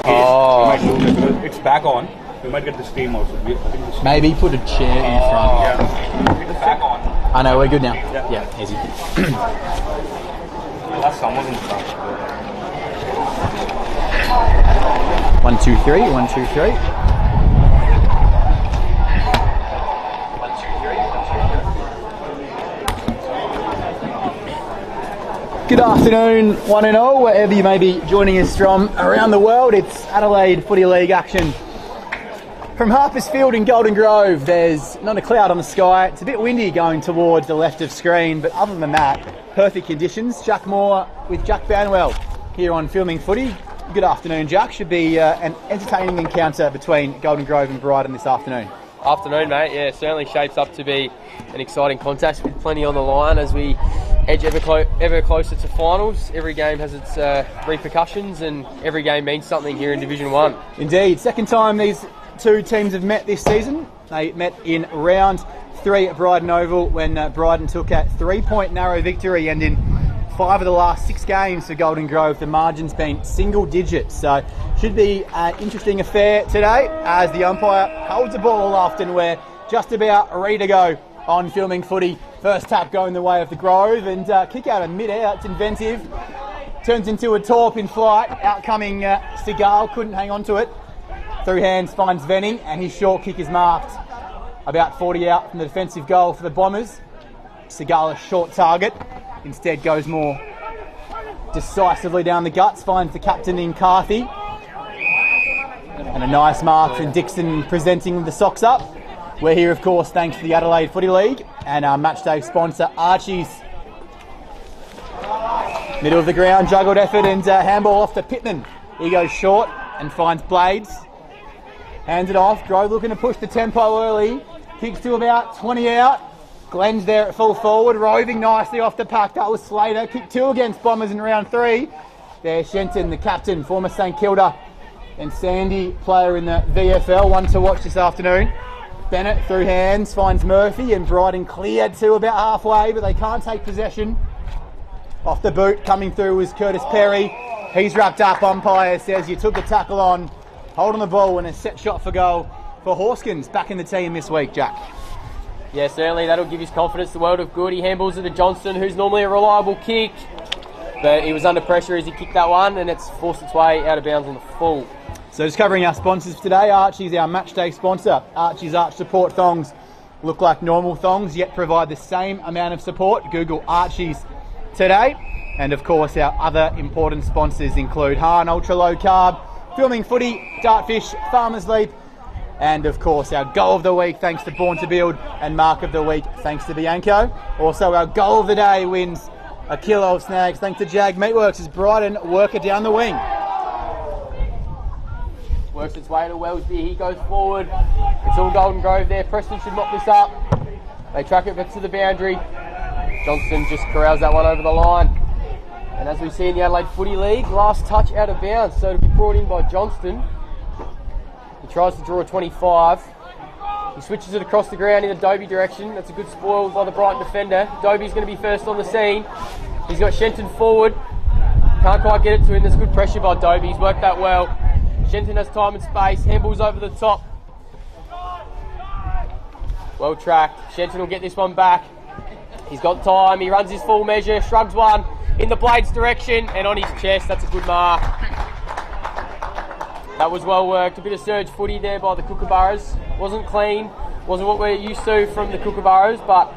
cage. We might lose it because it's back on. We might get the steam also. I think the steam. Maybe put a chair in front. Yeah. It's back on. I know, we're good now. Yeah. Easy. That's someone in front. 1, 2, 3. 1, 2, 3. Good afternoon, one and all, wherever you may be joining us from around the world. It's Adelaide Footy League action. From Harpers Field in Golden Grove, there's not a cloud on the sky. It's a bit windy going towards the left of screen, but other than that, perfect conditions. Jack Moore with Jack Banwell here on Filming Footy. Good afternoon, Jack. Should be an entertaining encounter between Golden Grove and Brighton this afternoon. Afternoon, mate. Yeah, certainly shapes up to be an exciting contest with plenty on the line as we edge ever closer to finals. Every game has its repercussions, and every game means something here in Division 1. Indeed. Second time these two teams have met this season. They met in round 3 at Brighton Oval when Brighton took a 3-point narrow victory, and in 5 of the last 6 games for Golden Grove, the margin's been single digits. So should be an interesting affair today as the umpire holds the ball aloft and we're just about ready to go on Filming Footy. First tap going the way of the Grove, and kick out of mid-air. It's inventive. Turns into a torp in flight. Outcoming Seagal couldn't hang on to it. Through hands finds Venning, and his short kick is marked about 40 out from the defensive goal for the Bombers. Seagal a short target. Instead goes more decisively down the guts. Finds the captain in Carthy. And a nice mark from Dixon presenting the socks up. We're here, of course, thanks to the Adelaide Footy League and our matchday sponsor, Archie's. Middle of the ground, juggled effort, and handball off to Pittman. He goes short and finds Blades. Hands it off. Grove looking to push the tempo early. Kicks to about 20 out. Glenn's there at full forward, roving nicely off the pack. That was Slater. Kick 2 against Bombers in round 3. There's Shenton, the captain, former St Kilda, and Sandy, player in the VFL. One to watch this afternoon. Bennett through hands finds Murphy, and Brighton cleared to about halfway, but they can't take possession. Off the boot, coming through was Curtis Perry. He's wrapped up. Umpire says you took the tackle on, holding the ball, and a set shot for goal for Horskins. Back in the team this week, Jack. Yeah, certainly that'll give his confidence the world of good. He handballs it to Johnston, who's normally a reliable kick, but he was under pressure as he kicked that one, and it's forced its way out of bounds on the full. So just covering our sponsors for today, Archie's our matchday sponsor. Archie's Arch Support thongs look like normal thongs, yet provide the same amount of support. Google Archie's today. And of course, our other important sponsors include Hahn Ultra Low Carb, Filming Footy, Dartfish, Farmers Leap, and of course our Goal of the Week thanks to Born to Build, and Mark of the Week thanks to Bianco. Also our Goal of the Day wins a kilo of snags thanks to Jag Meatworks as Brighton work it down the wing. Works its way to Wellesby. He goes forward. It's all Golden Grove there. Preston should mop this up. They track it back to the boundary. Johnston just corrals that one over the line. And as we see in the Adelaide Footy League, last touch out of bounds. So to be brought in by Johnston. He tries to draw a 25. He switches it across the ground in the Dobie direction. That's a good spoil by the Brighton defender. Dobie's going to be first on the scene. He's got Shenton forward. Can't quite get it to him. There's good pressure by Dobie. He's worked that well. Shenton has time and space. Handballs over the top. Well tracked. Shenton will get this one back. He's got time. He runs his full measure. Shrugs one in the Blades direction and on his chest. That's a good mark. That was well worked. A bit of surge footy there by the Kookaburras. Wasn't clean. Wasn't what we're used to from the Kookaburras, but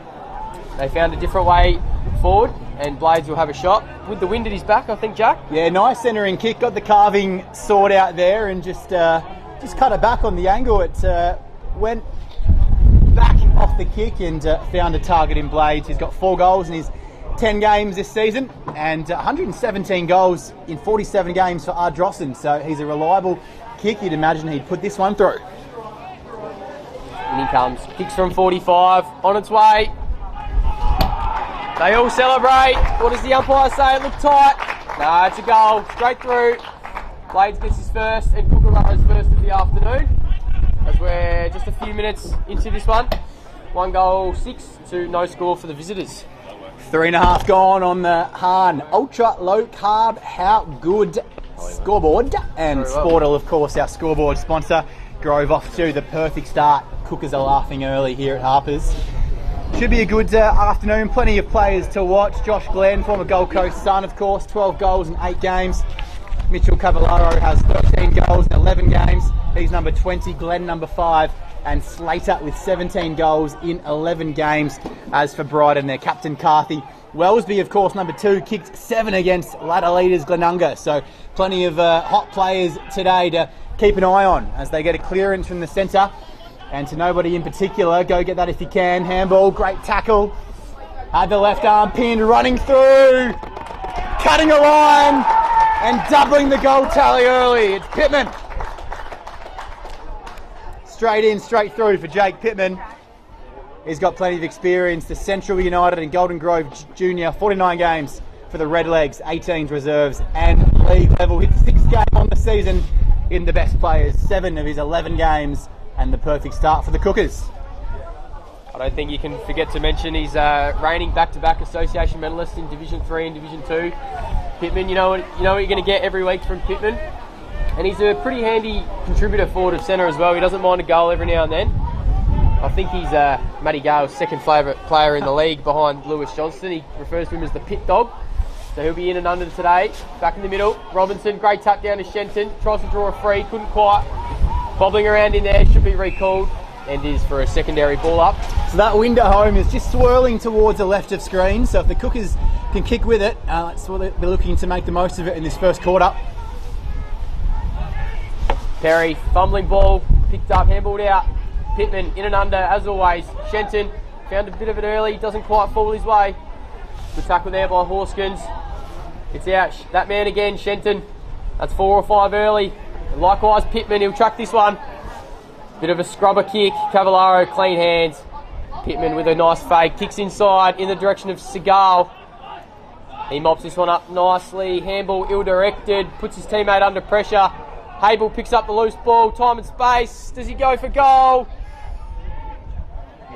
they found a different way forward, and Blades will have a shot with the wind at his back, I think, Jack. Yeah, nice centering kick. Got the carving sword out there and just cut it back on the angle. It went back off the kick and found a target in Blades. He's got 4 goals in his 10 games this season and 117 goals in 47 games for Ardrossan. So he's a reliable kick. You'd imagine he'd put this one through. And he comes. Kicks from 45. On its way. They all celebrate. What does the umpire say? It looked tight. No, it's a goal. Straight through. Blades gets his first and Kookaburra's first of the afternoon. As we're just a few minutes into this one. 1 goal, 6 to no score for the visitors. 3.5 gone on the Hahn Ultra Low Carb. How good scoreboard. And Very well. Sportle, of course, our scoreboard sponsor. Grove off to the perfect start. Cookers are laughing early here at Harper's. Should be a good afternoon. Plenty of players to watch. Josh Glenn, former Gold Coast Sun, of course, 12 goals in 8 games. Mitchell Cavallaro has 13 goals in 11 games. He's number 20. Glenn, number 5. And Slater with 17 goals in 11 games. As for Brighton, their captain Carthy. Wellesby, of course, number 2, kicked 7 against ladder leaders Glenunga. So plenty of hot players today to keep an eye on as they get a clearance from the centre. And to nobody in particular, go get that if you can. Handball, great tackle. Had the left arm pinned, running through. Cutting a line and doubling the goal tally early. It's Pittman. Straight in, straight through for Jake Pittman. He's got plenty of experience. The Central United and Golden Grove Junior, 49 games for the Redlegs, 18 reserves and league level. Hit 6 games on the season in the best players, 7 of his 11 games, and the perfect start for the Cookers. I don't think you can forget to mention he's reigning back-to-back association medalist in Division 3 and Division 2. Pittman, you know what you're going to get every week from Pittman. And he's a pretty handy contributor forward of centre as well. He doesn't mind a goal every now and then. I think he's Matty Gale's second favourite player in the league behind Lewis Johnston. He refers to him as the pit dog. So he'll be in and under today. Back in the middle, Robinson, great tap down to Shenton. Tries to draw a free, couldn't quite. Bobbling around in there, should be recalled. And is for a secondary ball up. So that wind at home is just swirling towards the left of screen. So if the Cookers can kick with it, that's what they're looking to make the most of it in this first quarter. Perry, fumbling ball, picked up, handballed out. Pittman in and under, as always. Shenton found a bit of it early, doesn't quite fall his way. Good tackle there by Horskins. It's out. That man again, Shenton. That's 4 or 5 early. And likewise, Pittman, he'll track this one. Bit of a scrubber kick. Cavallaro, clean hands. Pittman with a nice fake. Kicks inside in the direction of Segal. He mops this one up nicely. Handball ill-directed. Puts his teammate under pressure. Hable picks up the loose ball. Time and space. Does he go for goal?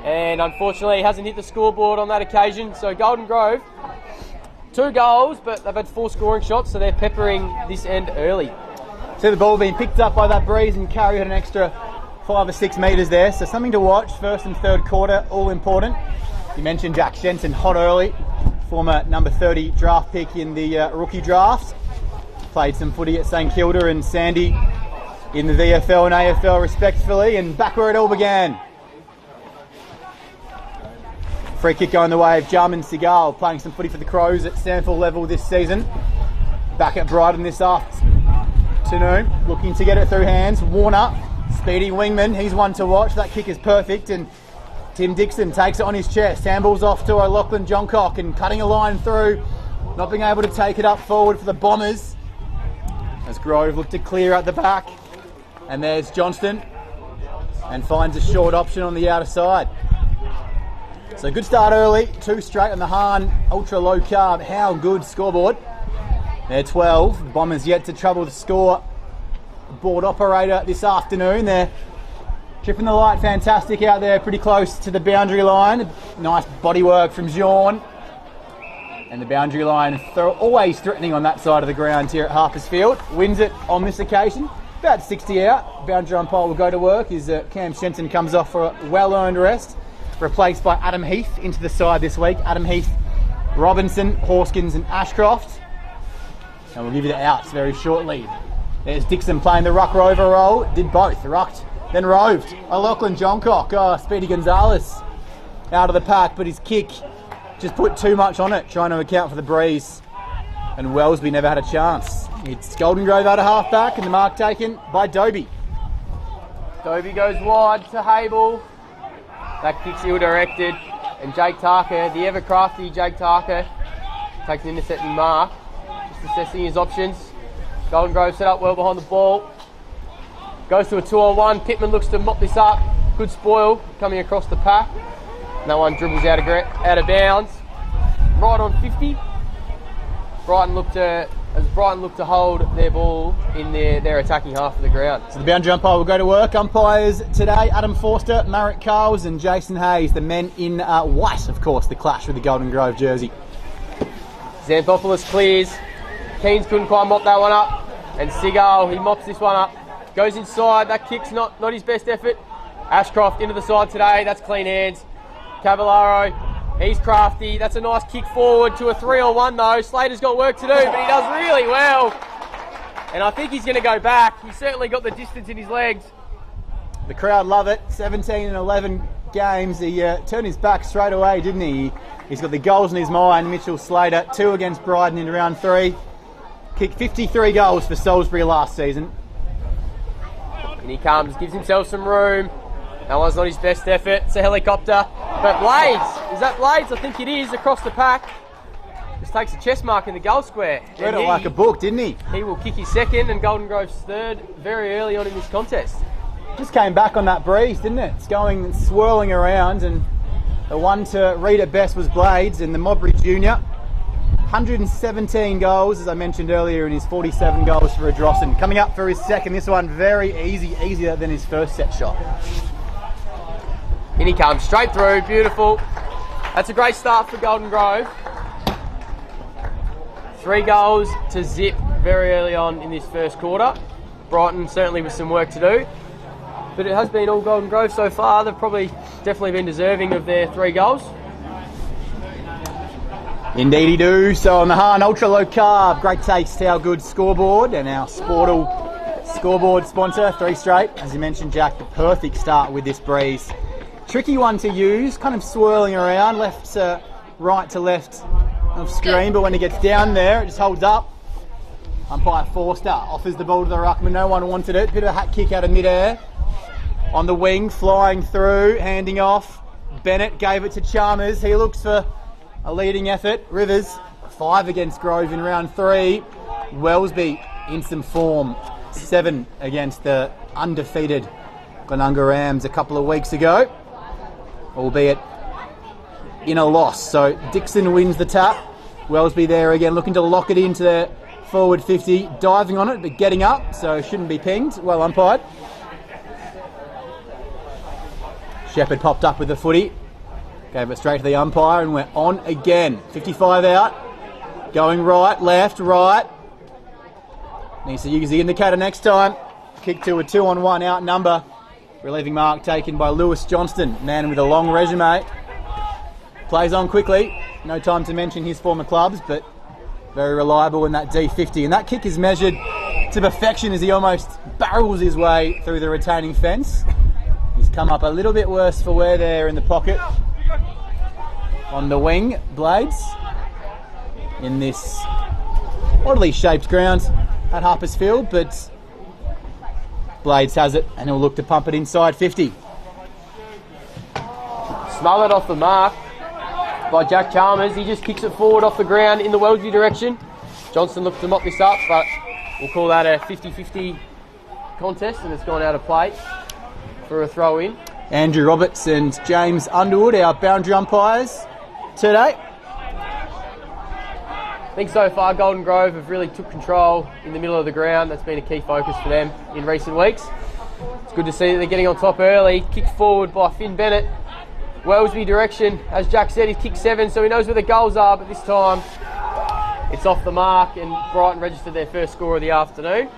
And unfortunately, he hasn't hit the scoreboard on that occasion. So Golden Grove, 2 goals, but they've had 4 scoring shots, so they're peppering this end early. See the ball being picked up by that breeze and carried an extra 5 or 6 metres there. So something to watch. First and third quarter, all important. You mentioned Jack Shenton, hot early. Former number 30 draft pick in the rookie draft. Played some footy at St Kilda and Sandy in the VFL and AFL respectively, and back where it all began. Free kick going the way of Jarman Segal, playing some footy for the Crows at Sandford level this season. Back at Brighton this afternoon, looking to get it through hands. Warner, speedy wingman, he's one to watch. That kick is perfect, and Tim Dixon takes it on his chest. Handballs off to O'Loughlin Johncock and cutting a line through, not being able to take it up forward for the Bombers. As Grove look to clear at the back. And there's Johnston, and finds a short option on the outer side. So good start early, 2 straight on the Hahn ultra low carb. How good scoreboard. They're 12. Bombers yet to trouble the score board operator this afternoon. They're tripping the light fantastic out there, pretty close to the boundary line. Nice body work from Jean. And the boundary line, always threatening on that side of the ground here at Harpers Field. Wins it on this occasion. About 60 out. Boundary umpire will go to work as Cam Shenton comes off for a well-earned rest. Replaced by Adam Heath into the side this week. Adam Heath, Robinson, Horskins and Ashcroft. And we'll give you the outs very shortly. There's Dixon playing the ruck rover role. Did both. Rucked, then roved. O'Loughlin Johncock. Speedy Gonzalez out of the pack, but his kick just put too much on it, trying to account for the breeze. And Wellesby never had a chance. It's Golden Grove out of half-back, and the mark taken by Dobie. Dobie goes wide to Hable. That kick's ill-directed. And Jake Tarker, the ever-crafty Jake Tarker, takes an intercepting mark. Just assessing his options. Golden Grove set up well behind the ball. Goes to a 2-on-1. Pittman looks to mop this up. Good spoil coming across the pack. And that one dribbles out of bounds. Right on 50. Brighton look to hold their ball in their attacking half of the ground. So the boundary umpire will go to work. Umpires today, Adam Forster, Marek Carls and Jason Hayes. The men in white, of course, the clash with the Golden Grove jersey. Xanthopoulos clears. Keens couldn't quite mop that one up. And Seagull, he mops this one up. Goes inside. That kick's not his best effort. Ashcroft into the side today. That's clean hands. Cavallaro, he's crafty. That's a nice kick forward to a 3-on-1 though. Slater's got work to do, but he does really well. And I think he's going to go back. He's certainly got the distance in his legs. The crowd love it. 17 and 11 games. He turned his back straight away, didn't he? He's got the goals in his mind. Mitchell Slater, 2 against Brighton in round 3. Kicked 53 goals for Salisbury last season. And he comes, gives himself some room. That one's not his best effort. It's a helicopter. But Blades, is that Blades? I think it is, across the pack. Just takes a chest mark in the goal square. Read it like a book, didn't he? He will kick his second and Golden Grove's third very early on in this contest. Just came back on that breeze, didn't it? It's going swirling around, and the one to read it best was Blades in the Mowbray Junior. 117 goals, as I mentioned earlier, and his 47 goals for a Drossen. Coming up for his second, this one very easy, easier than his first set shot. In he comes, straight through, beautiful. That's a great start for Golden Grove. 3 goals to zip very early on in this first quarter. Brighton certainly with some work to do. But it has been all Golden Grove so far. They've probably definitely been deserving of their 3 goals. Indeedy do. So on the Hahn Ultra Low Carb, great taste, our good scoreboard, and our Sportal scoreboard sponsor, 3 straight. As you mentioned, Jack, the perfect start with this breeze. Tricky one to use, kind of swirling around, left to right to left of screen, but when he gets down there, it just holds up. Umpire Forster offers the ball to the ruckman. No one wanted it. Bit of a hat kick out of midair. On the wing, flying through, handing off. Bennett gave it to Chalmers. He looks for a leading effort. Rivers, 5 against Grove in round 3. Wellesby in some form. 7 against the undefeated Glenunga Rams a couple of weeks ago, albeit in a loss. So Dixon wins the tap. Wellesby there again, looking to lock it into their forward 50. Diving on it, but getting up, so shouldn't be pinged. Well umpired. Shepherd popped up with the footy. Gave it straight to the umpire and went on again. 55 out. Going right, left, right. Needs to use the indicator next time. Kick to a 2-on-1 out number. Relieving mark taken by Lewis Johnston. Man with a long resume. Plays on quickly. No time to mention his former clubs, but very reliable in that D50. And that kick is measured to perfection as he almost barrels his way through the retaining fence. He's come up a little bit worse for wear there in the pocket. On the wing, Blades. In this oddly shaped ground at Harpers Field, but Blades has it and he'll look to pump it inside 50. Smothered off the mark by Jack Chalmers. He just kicks it forward off the ground in the Wellesby direction. Johnson looks to mop this up, but we'll call that a 50-50 contest, and it's gone out of play for a throw in. Andrew Roberts and James Underwood, our boundary umpires today. I think so far Golden Grove have really took control in the middle of the ground. That's been a key focus for them in recent weeks. It's good to see that they're getting on top early. Kicked forward by Finn Bennett. Wellesby direction, as Jack said, he's kicked 7, so he knows where the goals are, but this time it's off the mark, and Brighton registered their first score of the afternoon.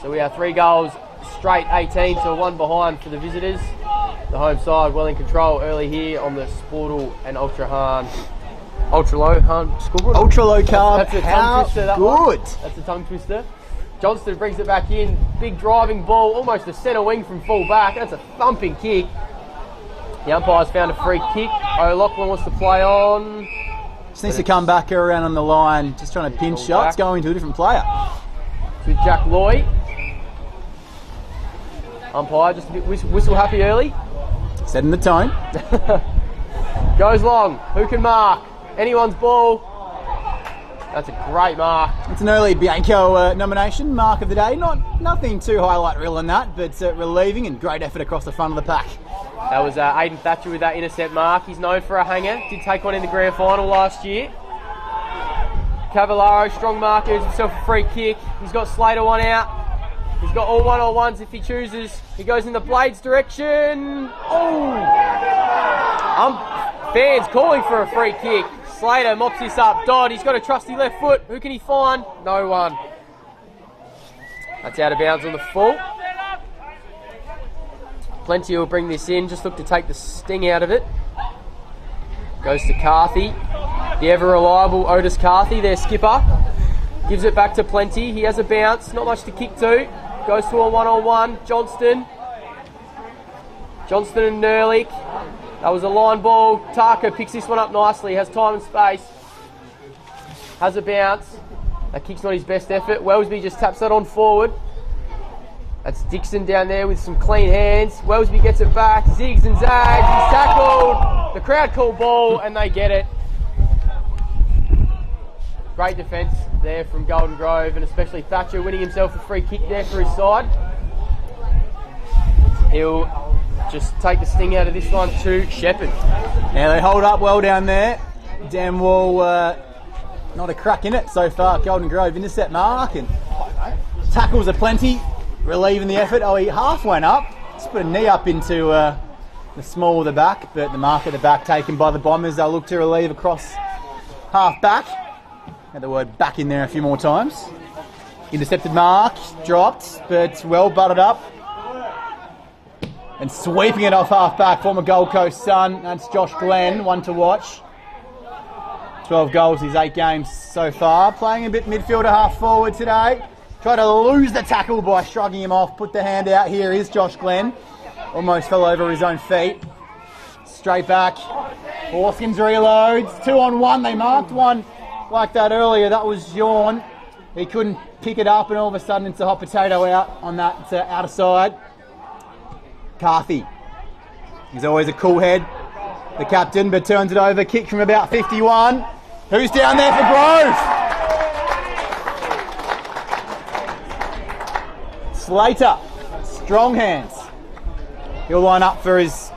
So we are 3 goals straight, 18 to 1 behind for the visitors. The home side well in control early here on the Sportal and Ultra Low Hahn scoreboard. Ultra Low Carb, That's a tongue twister, that good. One. That's a tongue twister. Johnston brings it back in. Big driving ball, almost a centre wing from full back. That's a thumping kick. The umpire's found a free kick. O'Loughlin wants to play on. Just needs to come back around on the line, just trying to pinch shots, going to a different player. With Jack Loy. Umpire just a bit whistle happy early. Setting the tone. Goes long. Who can mark? Anyone's ball. That's a great mark. It's an early Bianco nomination, mark of the day. Nothing too highlight reel in that, but relieving and great effort across the front of the pack. That was Aidan Thatcher with that intercept mark. He's known for a hanger. Did take one in the grand final last year. Cavallaro, strong mark, earns himself a free kick. He's got Slater one out. He's got all 1-on-1s if he chooses. He goes in the Blades direction. Oh! Fans calling for a free kick. Slater mops this up. Dodd, he's got a trusty left foot. Who can he find? No one. That's out of bounds on the full. Plenty will bring this in, just look to take the sting out of it. Goes to Carthy. The ever-reliable Otis Carthy, their skipper. Gives it back to Plenty. He has a bounce, not much to kick to. Goes to a one-on-one. Johnston and Nerlich. That was a line ball. Tarka picks this one up nicely, has time and space. Has a bounce. That kick's not his best effort. Wellesby just taps that on forward. That's Dixon down there with some clean hands. Wellesby gets it back. Zigs and zags. He's tackled. The crowd call ball and they get it. Great defence there from Golden Grove, and especially Thatcher winning himself a free kick there for his side. He'll just take the sting out of this one to Shepherd. Now they hold up well down there. Damn well, not a crack in it so far. Golden Grove intercept mark and tackles are plenty, relieving the effort. Oh, he half went up. Just put a knee up into the small of the back, but the mark at the back taken by the Bombers. They'll look to relieve across half back. Had the word back in there a few more times. Intercepted mark, dropped, but well butted up. And sweeping it off half back, former Gold Coast son. That's Josh Glenn, one to watch. 12 goals his 8 games so far. Playing a bit midfielder, half forward today. Tried to lose the tackle by shrugging him off. Put the hand out. Here is Josh Glenn. Almost fell over his own feet. Straight back. Hoskins reloads. 2 on 1. They marked one like that earlier. That was Yawn. He couldn't pick it up, and all of a sudden it's a hot potato out on that outer side. Carthy. He's always a cool head, the captain, but turns it over. Kick from about 51. Who's down there for Grove? Slater. Strong hands. He'll line up for his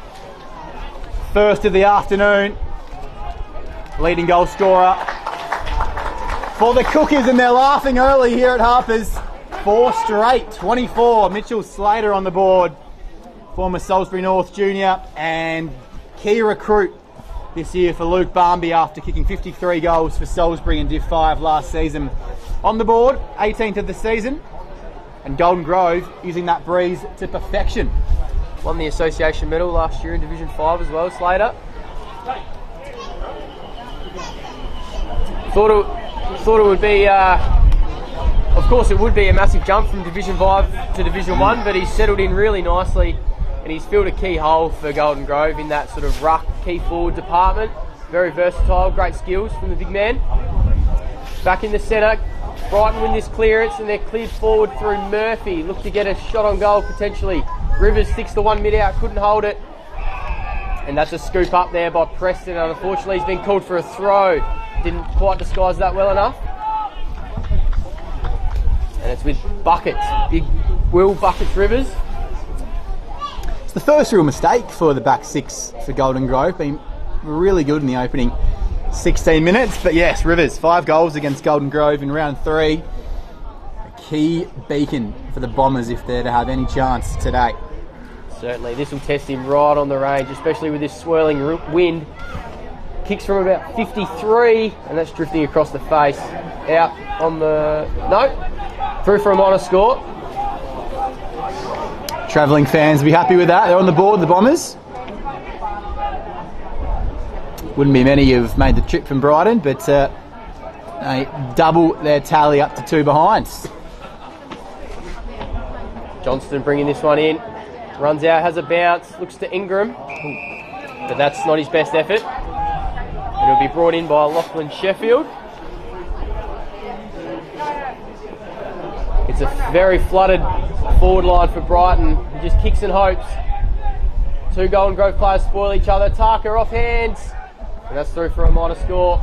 first of the afternoon. Leading goal scorer for the Cookers, and they're laughing early here at Harper's. 4 straight, 24. Mitchell Slater on the board. Former Salisbury North junior and key recruit this year for Luke Barmby after kicking 53 goals for Salisbury in Div 5 last season. On the board, 18th of the season, and Golden Grove using that breeze to perfection. Won the association medal last year in Division 5 as well, Slater. Thought it would be, of course it would be a massive jump from Division 5 to Division 1, but he's settled in really nicely and he's filled a key hole for Golden Grove in that sort of ruck, key forward department. Very versatile, great skills from the big man. Back in the centre, Brighton win this clearance and they're cleared forward through Murphy. Look to get a shot on goal potentially. Rivers sticks the one mid out, couldn't hold it. And that's a scoop up there by Preston, and unfortunately he's been called for a throw. Didn't quite disguise that well enough. And it's with Buckets, big Will Buckets Rivers. It's the first real mistake for the back 6 for Golden Grove. Been really good in the opening 16 minutes. But yes, Rivers, 5 goals against Golden Grove in round 3. A key beacon for the Bombers if they're to have any chance today. Certainly, this will test him right on the range, especially with this swirling wind. Kicks from about 53, and that's drifting across the face. Out on the... No, through for a minor score. Travelling fans will be happy with that. They're on the board, the Bombers. Wouldn't be many who've made the trip from Brighton, but they double their tally up to 2 behinds. Johnston bringing this one in. Runs out, has a bounce, looks to Ingram. But that's not his best effort. It'll be brought in by Lachlan Sheffield. It's a very flooded forward line for Brighton. He just kicks and hopes. 2 Golden Grove players spoil each other. Tarka off hands. And that's through for a minor score.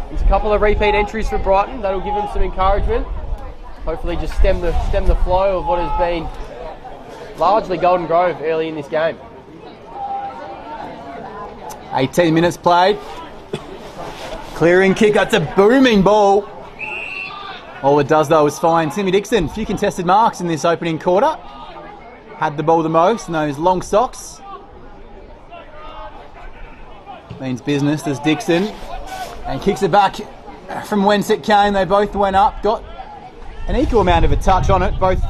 There's a couple of repeat entries for Brighton. That'll give them some encouragement. Hopefully just stem the flow of what has been largely Golden Grove early in this game. 18 minutes played. Clearing kick, that's a booming ball. All it does though is find Timmy Dixon. A few contested marks in this opening quarter. Had the ball the most in those long socks. Means business, there's Dixon. And kicks it back from whence it came. They both went up, got an equal amount of a touch on it, both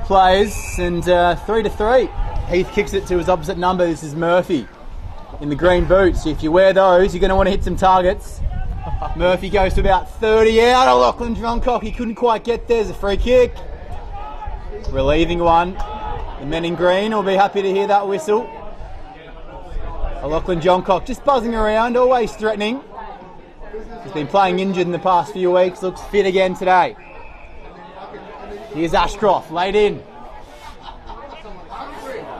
players, and 3-3. Heath kicks it to his opposite number. This is Murphy in the green boots. If you wear those, you're going to want to hit some targets. Murphy goes to about 30 out. Lachlan Johncock, he couldn't quite get there. There's a free kick. Relieving one. The men in green will be happy to hear that whistle. Lachlan Johncock just buzzing around, always threatening. He's been playing injured in the past few weeks, looks fit again today. Here's Ashcroft, laid in.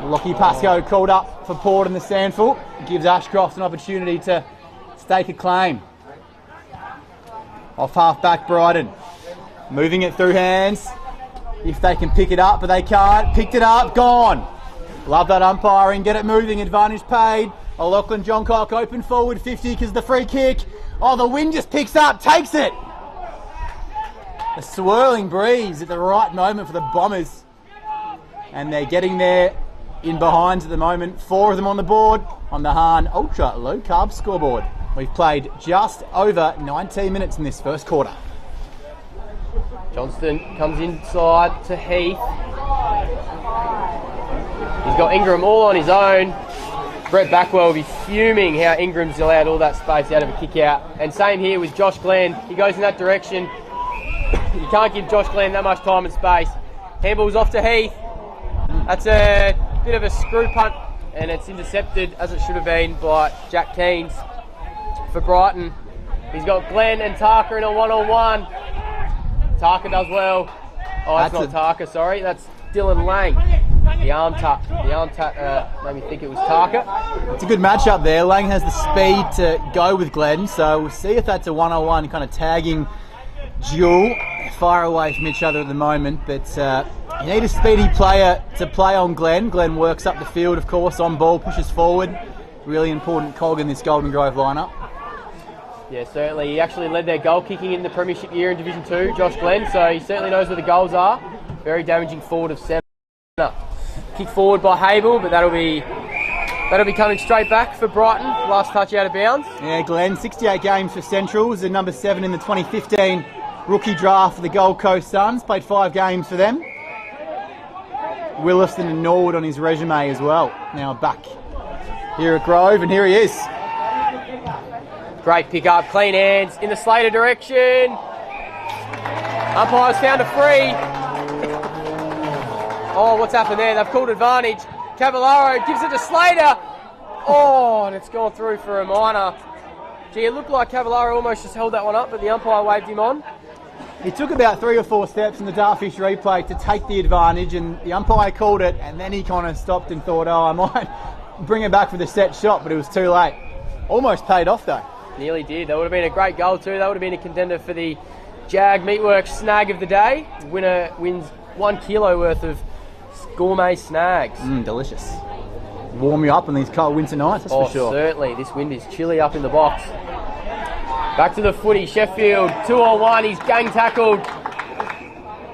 Lockie Pascoe called up for Port in the Sandful. Gives Ashcroft an opportunity to stake a claim. Off half-back Brighton. Moving it through hands. If they can pick it up, but they can't. Picked it up, gone. Love that umpiring, get it moving, advantage paid. Lachlan Johncock open forward 50 because the free kick. Oh, the wind just picks up, takes it. A swirling breeze at the right moment for the Bombers. And they're getting there in behinds at the moment. 4 of them on the board on the Hahn Ultra Low Carb scoreboard. We've played just over 19 minutes in this first quarter. Johnston comes inside to Heath. He's got Ingram all on his own. Brett Backwell will be fuming how Ingram's allowed all that space out of a kick out. And same here with Josh Glenn. He goes in that direction. You can't give Josh Glenn that much time and space. Handball's off to Heath. That's a bit of a screw punt, and it's intercepted, as it should have been, by Jack Keynes for Brighton. He's got Glenn and Tarker in a one-on-one. Tarker does well. Oh, that's not Tarker, sorry. That's Dylan Lang. The arm tap made me think it was Tarker. It's a good matchup there. Lang has the speed to go with Glenn, so we'll see if that's a one-on-one kind of tagging duel. Far away from each other at the moment, but you need a speedy player to play on Glenn. Glenn works up the field, of course, on ball, pushes forward. Really important cog in this Golden Grove lineup. Yeah, certainly. He actually led their goal kicking in the Premiership year in Division 2, Josh Glenn, so he certainly knows where the goals are. Very damaging forward of centre. Kick forward by Hable, but that'll be coming straight back for Brighton. Last touch out of bounds. Yeah, Glenn, 68 games for Centrals and number 7 in the 2015 rookie draft for the Gold Coast Suns. Played 5 games for them. Williston and Norwood on his resume as well. Now back here at Grove, and here he is. Great pick up, clean hands in the Slater direction. Umpire's found a free. Oh, what's happened there? They've called advantage. Cavallaro gives it to Slater. Oh, and it's gone through for a minor. Gee, it looked like Cavallaro almost just held that one up, but the umpire waved him on. He took about 3 or 4 steps in the Darfish replay to take the advantage, and the umpire called it, and then he kind of stopped and thought, oh, I might bring it back for the set shot, but it was too late. Almost paid off though. Nearly did. That would have been a great goal too. That would have been a contender for the Jag Meatworks snag of the day. Winner wins 1 kilo worth of gourmet snags. Delicious. Warm you up on these cold winter nights, that's for sure. Certainly. This wind is chilly up in the box. Back to the footy. Sheffield, 2-on-1. He's gang tackled.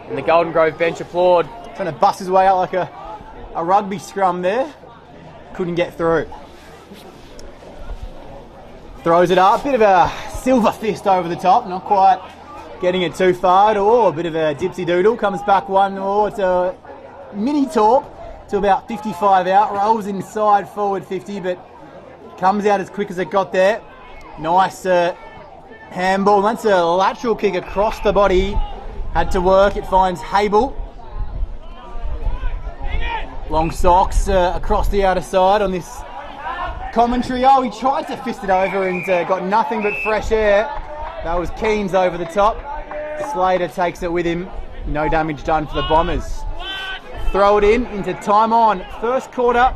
And the Golden Grove bench applaud. Trying to bust his way out like a rugby scrum there. Couldn't get through. Throws it up. Bit of a silver fist over the top. Not quite getting it too far. Oh, a bit of a dipsy doodle. Comes back one more. It's a mini torp to about 55 out. Rolls inside forward 50, but comes out as quick as it got there. Nice handball. That's a lateral kick across the body. Had to work. It finds Hable. Long socks across the outer side on this commentary. Oh, he tried to fist it over and got nothing but fresh air. That was Keynes over the top. Slater takes it with him. No damage done for the Bombers. Throw it in into time on. First quarter,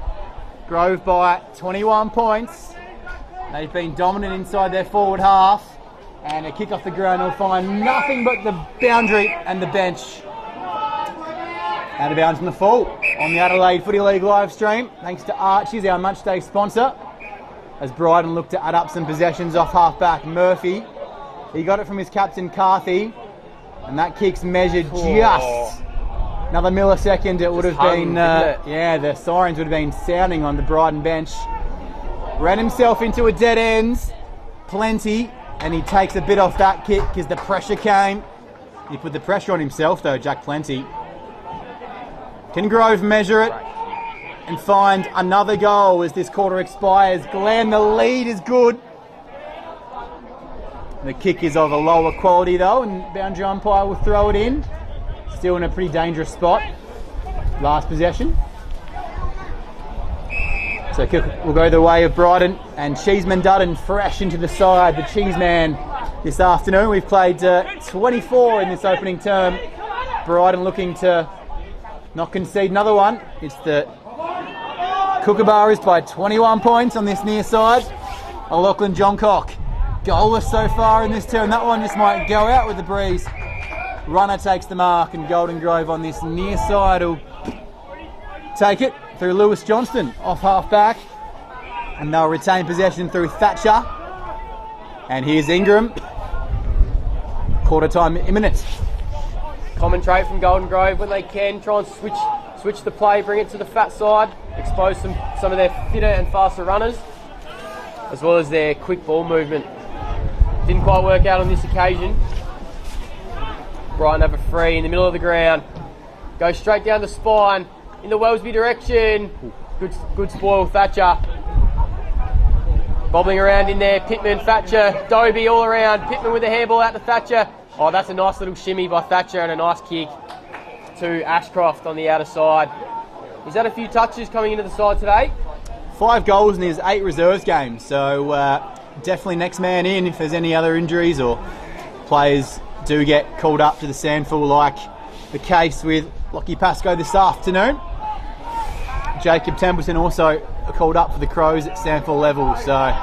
Grove by 21 points. They've been dominant inside their forward half. And a kick off the ground will find nothing but the boundary and the bench. Out of bounds from the full on the Adelaide Footy League live stream. Thanks to Archie's, our match day sponsor. As Brighton looked to add up some possessions off half-back Murphy. He got it from his captain Carthy. And that kick's measured just another millisecond. It would have been, yeah, the sirens would have been sounding on the Brighton bench. Ran himself into a dead end. Plenty. And he takes a bit off that kick because the pressure came. He put the pressure on himself though, Jack Plenty. Can Grove measure it and find another goal as this quarter expires? Glenn, the lead is good. The kick is of a lower quality though, and boundary umpire will throw it in. Still in a pretty dangerous spot. Last possession. So kick will go the way of Brighton, and Cheeseman Dutton fresh into the side, the Cheeseman this afternoon. We've played 24 in this opening term. Brighton looking to not concede another one. It's the Kookaburras by 21 points on this near side. Lachlan Johncock, goalless so far in this term. That one just might go out with the breeze. Runner takes the mark, and Golden Grove on this near side will take it through Lewis Johnston off half back, and they'll retain possession through Thatcher. And here's Ingram. Quarter time imminent. Common trait from Golden Grove when they can try and switch the play, bring it to the fat side, expose some of their fitter and faster runners, as well as their quick ball movement. Didn't quite work out on this occasion. Brighton have a free in the middle of the ground. Go straight down the spine in the Wellesby direction. Good spoil, Thatcher. Bobbling around in there, Pittman, Thatcher, Dobie all around. Pittman with a handball out to Thatcher. Oh, that's a nice little shimmy by Thatcher and a nice kick to Ashcroft on the outer side. He's had a few touches coming into the side today. 5 goals in his 8 reserves games, so definitely next man in if there's any other injuries or players do get called up to the sandful, like the case with Lockie Pascoe this afternoon. Jacob Templeton also called up for the Crows at sandful level, so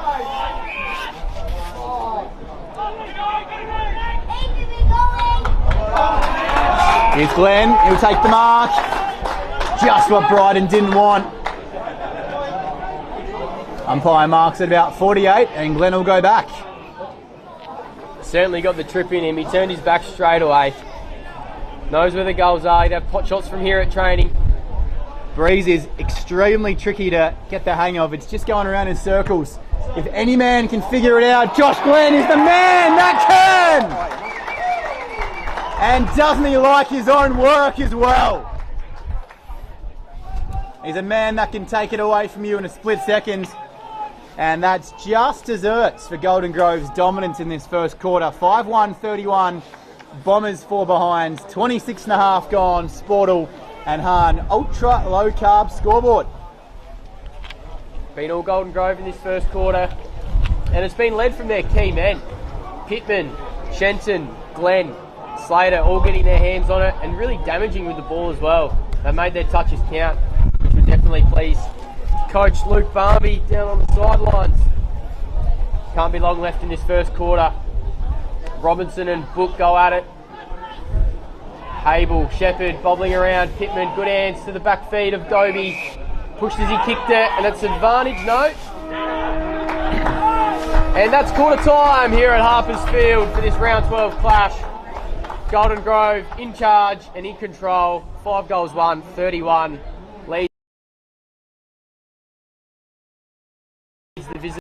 here's Glenn, he'll take the mark. Just what Brighton didn't want. Umpire marks at about 48, and Glenn will go back. Certainly got the trip in him. He turned his back straight away. Knows where the goals are. He'd have pot shots from here at training. Breeze is extremely tricky to get the hang of. It's just going around in circles. If any man can figure it out, Josh Glenn is the man that can! And doesn't he like his own work as well? He's a man that can take it away from you in a split second. And that's just desserts for Golden Grove's dominance in this first quarter. 5-1-31, Bombers 4 behind, 26.5 gone, Sportle and Hahn. Ultra low carb scoreboard. Been all Golden Grove in this first quarter, and it's been led from their key men. Pittman, Shenton, Glenn, Slater all getting their hands on it and really damaging with the ball as well. They made their touches count, which would definitely please Coach Luke Barmby down on the sidelines. Can't be long left in this first quarter. Robinson and Book go at it. Hable, Shepherd bobbling around. Pittman, good hands to the back feet of Dobie. Pushed as he kicked it, and it's advantage, no. And that's quarter time here at Harpers Field for this round 12 clash. Golden Grove in charge and in control. 5 goals won, 31 leads the visit.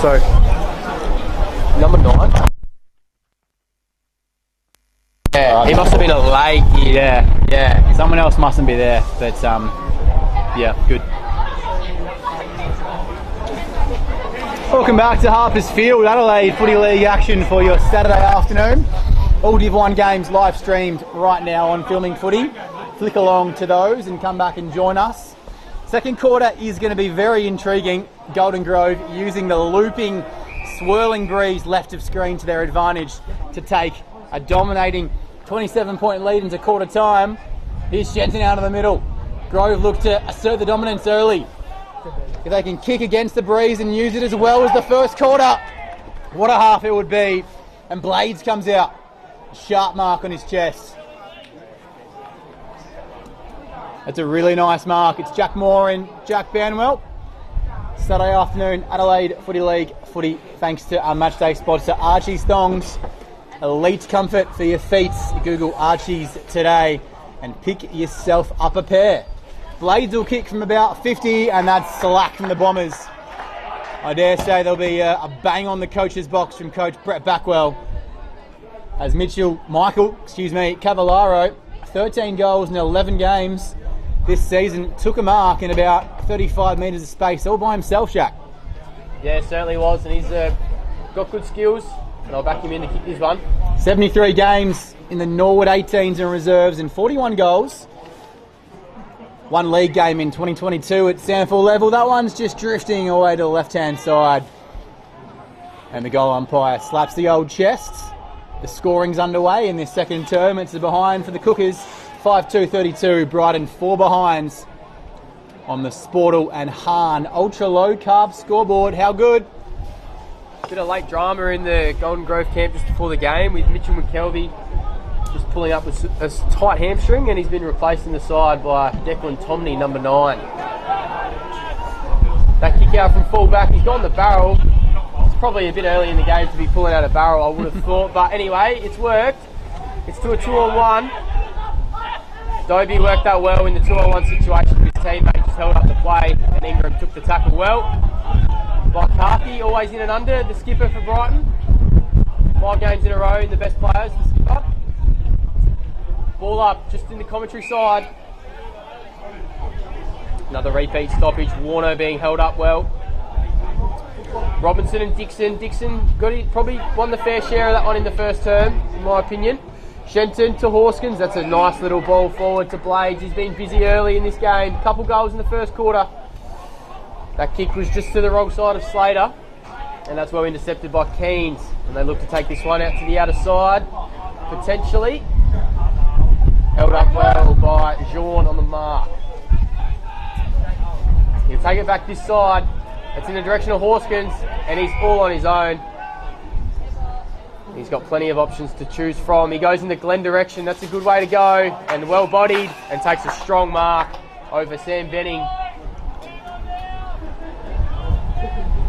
So, number 9. Yeah, he must have been a late. Yeah. Someone else mustn't be there, but yeah, good. Welcome back to Harpers Field, Adelaide Footy League action for your Saturday afternoon. All Div 1 games live streamed right now on Filming Footy. Flick along to those and come back and join us. Second quarter is going to be very intriguing. Golden Grove using the looping, swirling breeze left of screen to their advantage to take a dominating 27-point lead into quarter time. Here's Shenton out of the middle. Grove look to assert the dominance early. If they can kick against the breeze and use it as well as the first quarter, what a half it would be. And Blades comes out. A sharp mark on his chest. That's a really nice mark. It's Jack Moore and Jack Banwell. Saturday afternoon, Adelaide Footy League footy, thanks to our matchday sponsor, Archie's Thongs. Elite comfort for your feet. Google Archie's today and pick yourself up a pair. Blades will kick from about 50, and that's slack from the Bombers. I dare say there'll be a bang on the coach's box from Coach Brett Backwell. As Michael Cavallaro, 13 goals in 11 games this season, took a mark in about 35 metres of space all by himself, Jack. Yeah, certainly was, and he's got good skills, and I'll back him in to kick this one. 73 games in the Norwood 18s and reserves and 41 goals. One league game in 2022 at Sanford level. That one's just drifting away to the left-hand side. And the goal umpire slaps the old chest. The scoring's underway in this second term. It's a behind for the Cookers. 5-2-32. Brighton 4 behinds on the Sportle and Hahn ultra low carb scoreboard. How good? Bit of late drama in the Golden Grove camp just before the game with Mitchell McKelvey just pulling up with a tight hamstring, and he's been replaced in the side by Declan Tomney, number 9. That kick out from full-back, he's gone the barrel. It's probably a bit early in the game to be pulling out a barrel, I would have thought, but anyway, it's worked. It's to a 2-on-1. Dobie worked that well in the 2-on-1 situation with his teammate, just held up the play, and Ingram took the tackle well. Carthy always in and under, the skipper for Brighton. 5 games in a row, the best players, the skipper. Ball up, just in the commentary side. Another repeat stoppage, Warner being held up well. Robinson and Dixon. Dixon probably won the fair share of that one in the first term, in my opinion. Shenton to Horskins, that's a nice little ball forward to Blades. He's been busy early in this game. Couple goals in the first quarter. That kick was just to the wrong side of Slater, and that's well intercepted by Keynes. And they look to take this one out to the outer side, potentially. Held up well by Jean on the mark. He'll take it back this side. It's in the direction of Horskins, and he's all on his own. He's got plenty of options to choose from. He goes in the Glen direction. That's a good way to go, and well-bodied, and takes a strong mark over Sam Benning.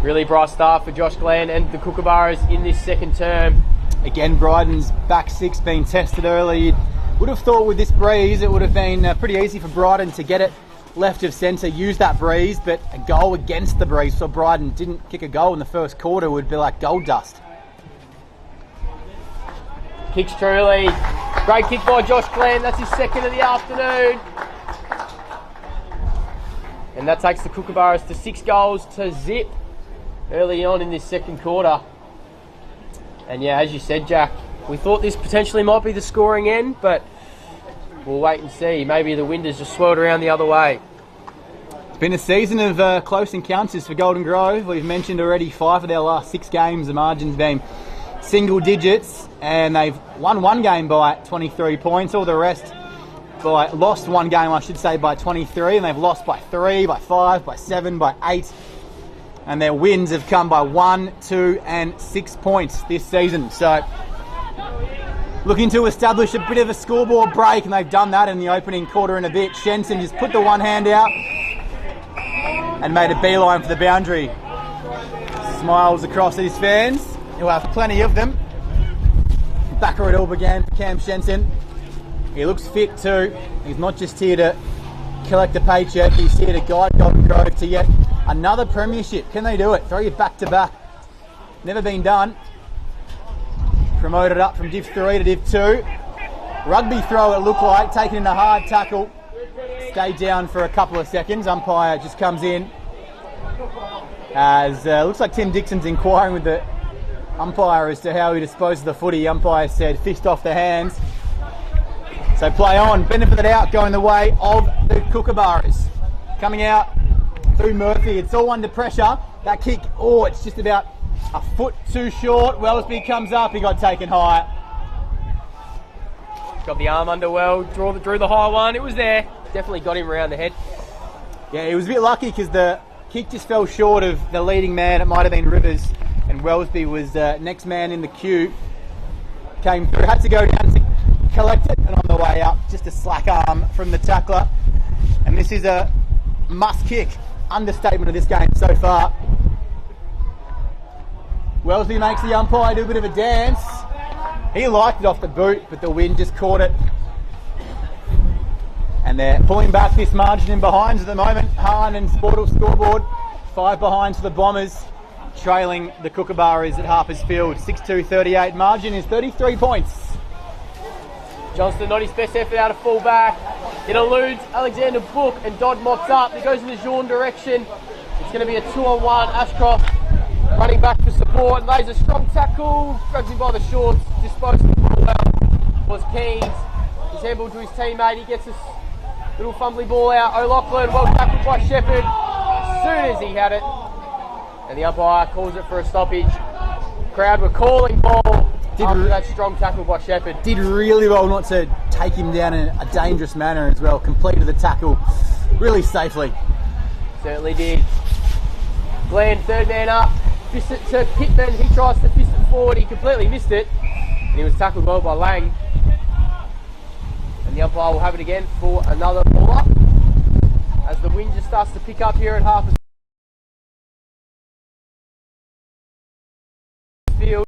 Really bright start for Josh Glenn and the Kookaburras in this second term. Again, Brighton's back six being tested early. Would have thought with this breeze it would have been pretty easy for Brighton to get it left of centre, use that breeze, but a goal against the breeze. So Brighton didn't kick a goal in the first quarter would be like gold dust. Kicks truly. Great kick by Josh Glenn. That's his second of the afternoon. And that takes the Kookaburras to 6 goals to zip early on in this second quarter. And yeah, as you said, Jack, we thought this potentially might be the scoring end, but we'll wait and see. Maybe the wind has just swirled around the other way. It's been a season of close encounters for Golden Grove. We've mentioned already 5 of their last 6 games, the margins being single digits, and they've won 1 game by 23 points. All the rest lost 1 game, I should say, by 23, and they've lost by 3, by 5, by 7, by 8. And their wins have come by 1, 2, and 6 points this season. So, looking to establish a bit of a scoreboard break, and they've done that in the opening quarter and a bit. Shenton just put the one hand out and made a beeline for the boundary. Smiles across at his fans. He'll have plenty of them. Backer it all began for Cam Shenton. He looks fit too. He's not just here to collect a paycheck, he's here to guide Golden Grove to yet another premiership. Can they do it? 3 back-to-back Never been done. Promoted up from Div 3 to Div 2. Rugby throw, it looked like, taken in a hard tackle. Stayed down for a couple of seconds. Umpire just comes in. As looks like Tim Dixon's inquiring with the umpire as to how he disposed of the footy. Umpire said fist off the hands. So play on. Benefit it out, going the way of the Kookaburras. Coming out through Murphy. It's all under pressure. That kick, oh, it's just about a foot too short. Wellesby comes up. He got taken high. Got the arm under well. Drew the high one. It was there. Definitely got him around the head. Yeah, he was a bit lucky because the kick just fell short of the leading man. It might have been Rivers. And Wellesby was next man in the queue. Came through. Had to go down to collect it. And on the way up, just a slack arm from the tackler. And this is a must kick. Understatement of this game so far. Wellesby makes the umpire do a bit of a dance. He liked it off the boot, but the wind just caught it. And they're pulling back this margin in behinds at the moment. Hahn and Sportle scoreboard. 5 behinds for the Bombers, trailing the Kookaburras at Harpers Field. 6-2-38. Margin is 33 points. Johnston, not his best effort out of full back. It eludes Alexander Book and Dodd mops up. He goes in the Jean direction. It's going to be a 2-on-1. Ashcroft running back for support. Lays a strong tackle. Grabs him by the shorts. Disposed of the ball well. Was Keynes. He's handballed to his teammate. He gets a little fumbly ball out. O'Loughlin, well tackled by Shepherd. As soon as he had it. And the umpire calls it for a stoppage. Crowd were calling ball. After that strong tackle by Shepherd. Did really well not to take him down in a dangerous manner as well. Completed the tackle really safely. Certainly did. Glenn, third man up. Fist it to Pittman. He tries to fist it forward. He completely missed it. And he was tackled well by Lang. And the umpire will have it again for another ball up. As the wind just starts to pick up here at Harpers Field.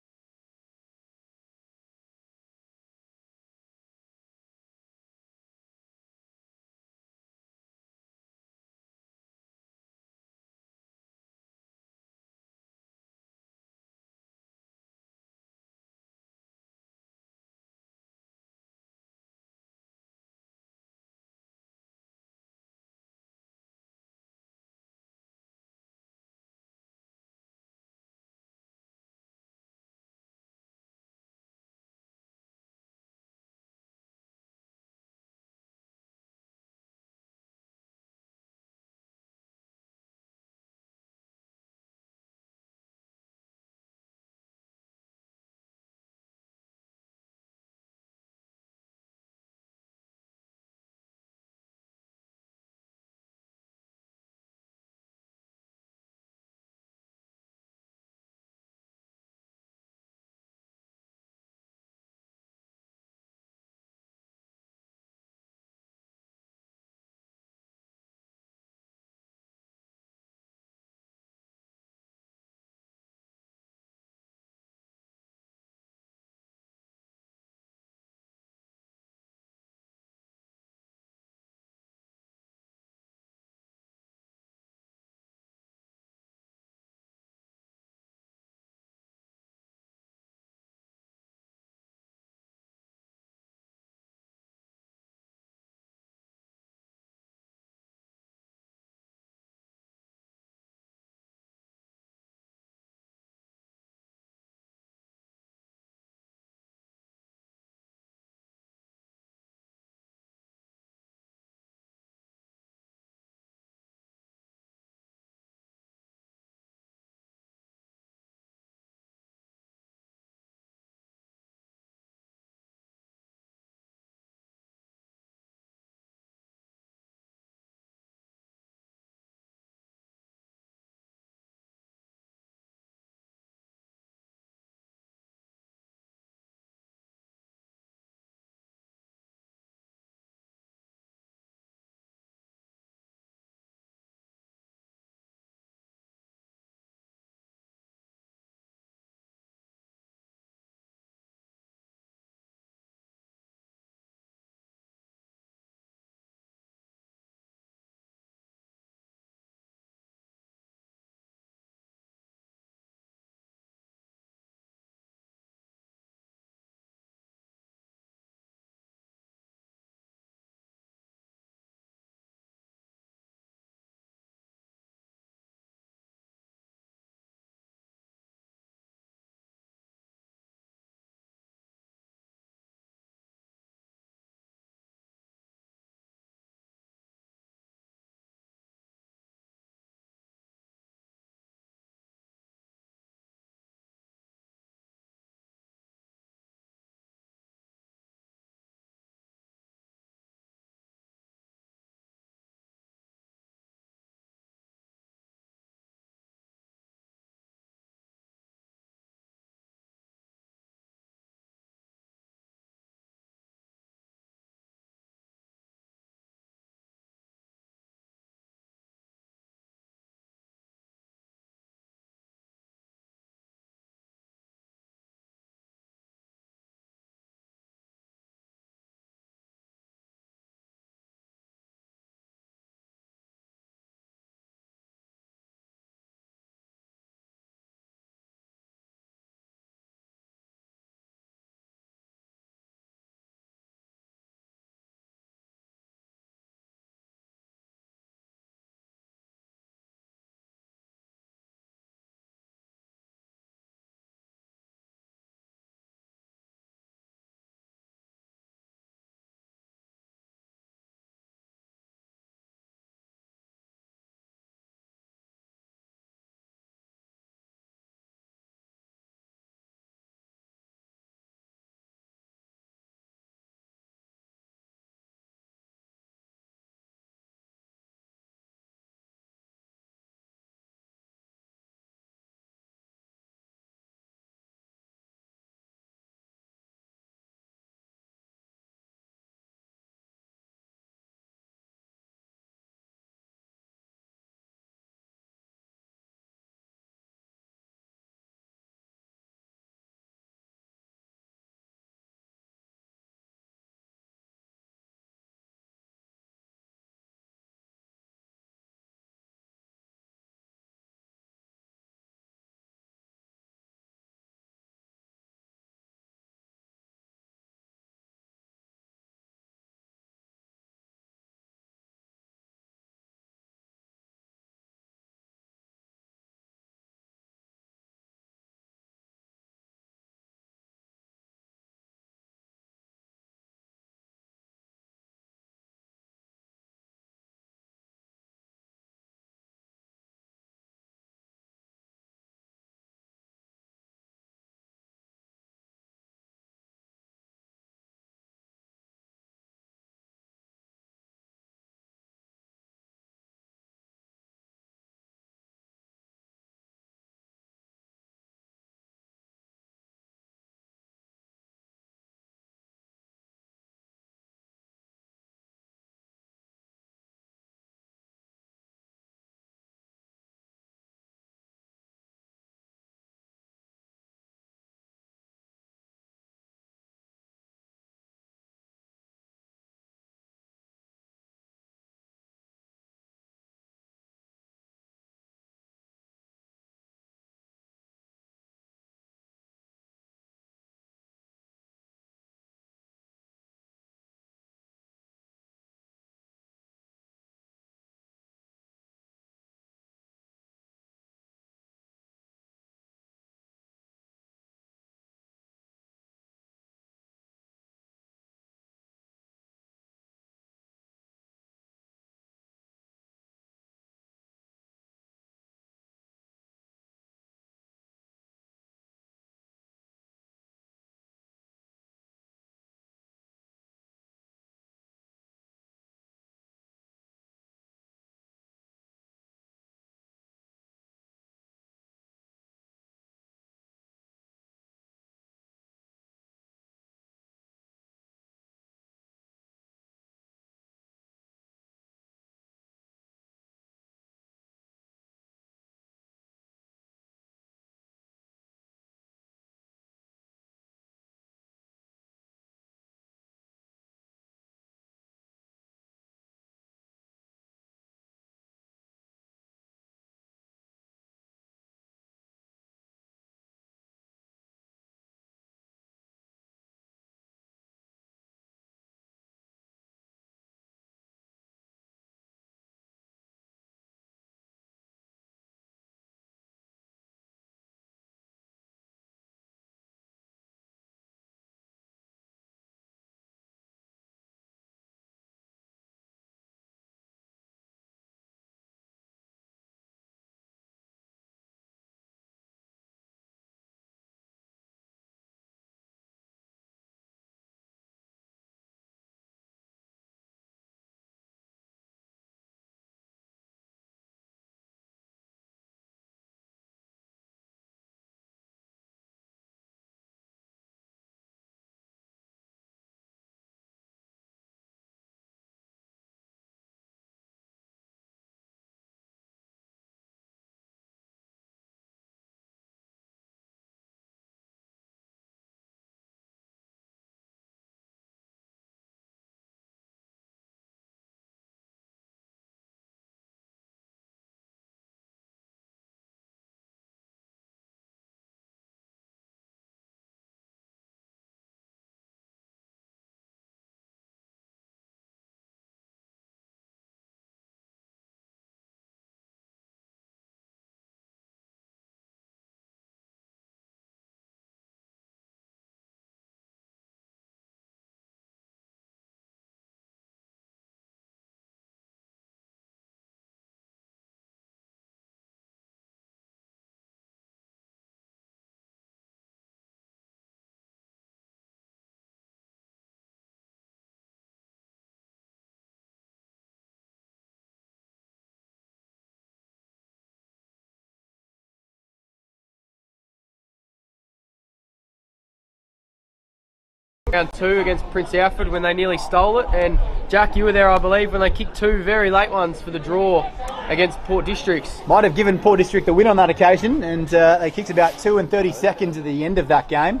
Round 2 against Prince Alfred when they nearly stole it, and Jack, you were there I believe when they kicked 2 very late ones for the draw against Port Districts. Might have given Port District the win on that occasion, and they kicked about 2 and 30 seconds at the end of that game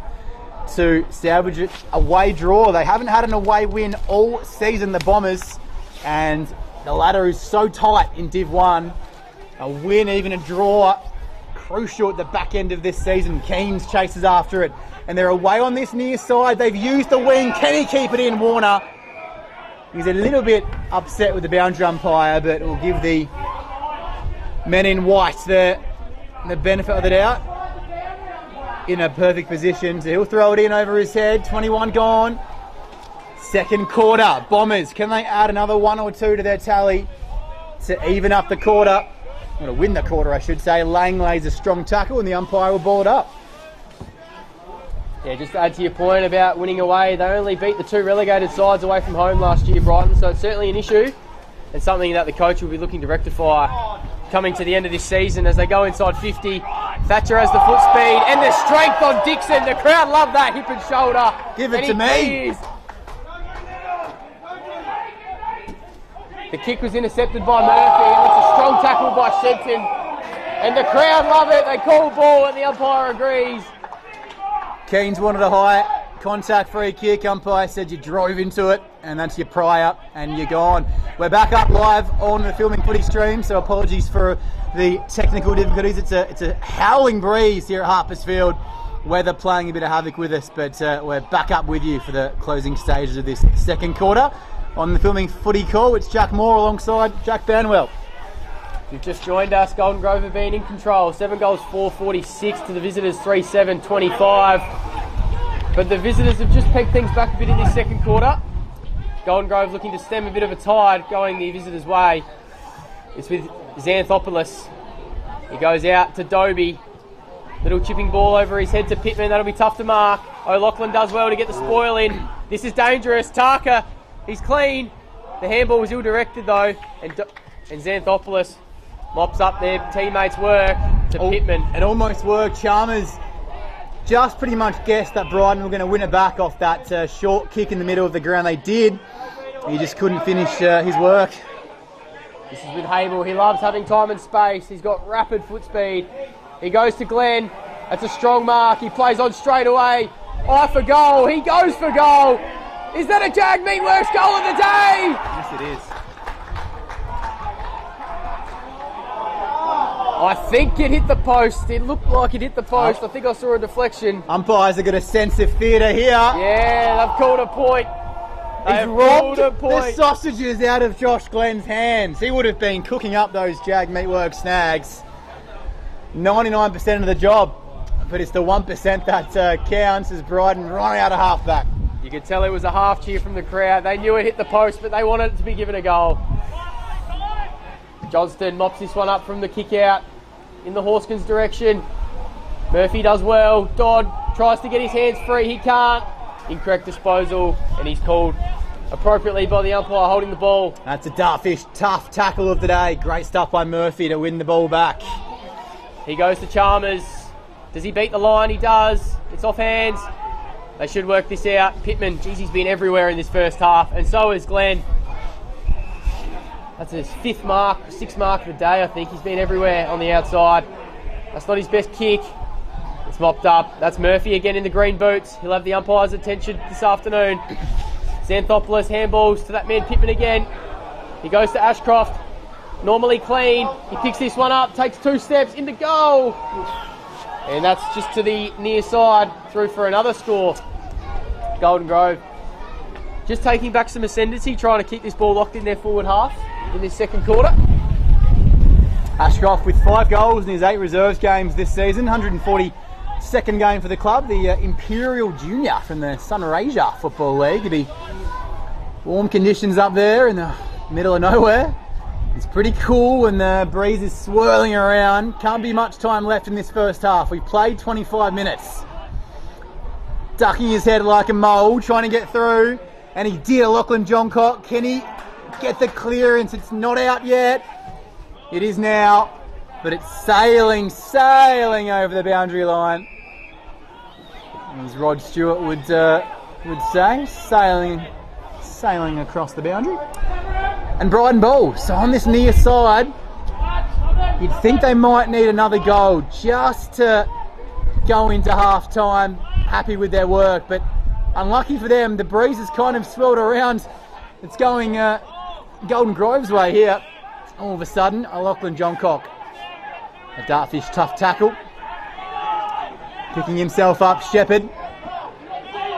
to salvage it. Away draw. They haven't had an away win all season, the Bombers, and the ladder is so tight in Div 1. A win, even a draw, crucial at the back end of this season. Keynes chases after it, and they're away on this near side. They've used the wing. Can he keep it in, Warner? He's a little bit upset with the boundary umpire, but will give the men in white the benefit of the doubt. In a perfect position, so he'll throw it in over his head. 21 gone. Second quarter. Bombers, can they add another 1 or 2 to their tally to even up the quarter? To win the quarter, I should say. Lang lays a strong tackle and the umpire will ball it up. Yeah, just to add to your point about winning away, they only beat the 2 relegated sides away from home last year, Brighton, so it's certainly an issue and something that the coach will be looking to rectify coming to the end of this season as they go inside 50. Thatcher has the foot speed and the strength on Dixon. The crowd love that hip and shoulder. Give it to me. The kick was intercepted by Murphy, and it's a strong tackle by Shenton. And the crowd love it. They call ball and the umpire agrees. Keynes wanted a high contact free kick. Umpire said you drove into it, and that's your pry up, and you're gone. We're back up live on the Filming Footy stream, so apologies for the technical difficulties. It's a howling breeze here at Harpersfield. Weather playing a bit of havoc with us, but we're back up with you for the closing stages of this second quarter. On the Filming Footy call, it's Jack Moore alongside Jack Banwell. If you've just joined us, Golden Grove have been in control. 7 goals, 446 to the visitors, 3-7, 25. But the visitors have just pegged things back a bit in this second quarter. Golden Grove looking to stem a bit of a tide going the visitors' way. It's with Xanthopoulos. He goes out to Dobie. Little chipping ball over his head to Pittman. That'll be tough to mark. O'Loughlin does well to get the spoil in. This is dangerous. Tarka, he's clean. The handball was ill-directed though. And Xanthopoulos mops up their teammates' work to Pittman. It almost worked. Chalmers just pretty much guessed that Brighton were going to win it back off that short kick in the middle of the ground. They did. He just couldn't finish his work. This is with Hable. He loves having time and space. He's got rapid foot speed. He goes to Glenn. That's a strong mark. He plays on straight away. Eye for goal. He goes for goal. Is that a Jag Meatworks goal of the day? Yes, it is. I think it hit the post. It looked like it hit the post. I think I saw a deflection. Umpires have got a sense of theatre here. Yeah, they've called a point. He's robbed the sausages out of Josh Glenn's hands. He would have been cooking up those Jag Meatworks snags. 99% of the job, but it's the 1% that counts as Brighton run out of halfback. You could tell it was a half cheer from the crowd. They knew it hit the post, but they wanted it to be given a goal. Johnston mops this one up from the kick out in the Horskins direction. Murphy does well. Dodd tries to get his hands free. He can't. Incorrect disposal, and he's called appropriately by the umpire holding the ball. That's a Dartfish tough tackle of the day. Great stuff by Murphy to win the ball back. He goes to Chalmers. Does he beat the line? He does. It's off hands. They should work this out. Pittman, geez, he's been everywhere in this first half, and so is Glenn. That's his 6th mark of the day, I think. He's been everywhere on the outside. That's not his best kick. It's mopped up. That's Murphy again in the green boots. He'll have the umpire's attention this afternoon. Xanthopoulos handballs to that man Pittman again. He goes to Ashcroft. Normally clean. He picks this one up, takes 2 steps into goal. And that's just to the near side, through for another score. Golden Grove just taking back some ascendancy, trying to keep this ball locked in their forward half in this second quarter. Ashcroft with 5 goals in his 8 reserves games this season. 142nd game for the club. The Imperial Junior from the Sunraysia Football League. It'll be warm conditions up there in the middle of nowhere. It's pretty cool and the breeze is swirling around. Can't be much time left in this first half. We played 25 minutes. Ducking his head like a mole, trying to get through. And he did. Lachlan Johncock. Can he get the clearance? It's not out yet. It is now. But it's sailing over the boundary line. As Rod Stewart would would say, sailing across the boundary. And Brighton ball. So on this near side, you'd think they might need another goal just to go into half time happy with their work, but unlucky for them, the breeze has kind of swelled around. It's going Golden Grove's way here. All of a sudden, a Lachlan Johncock. A Dartfish tough tackle. Picking himself up, Shepherd.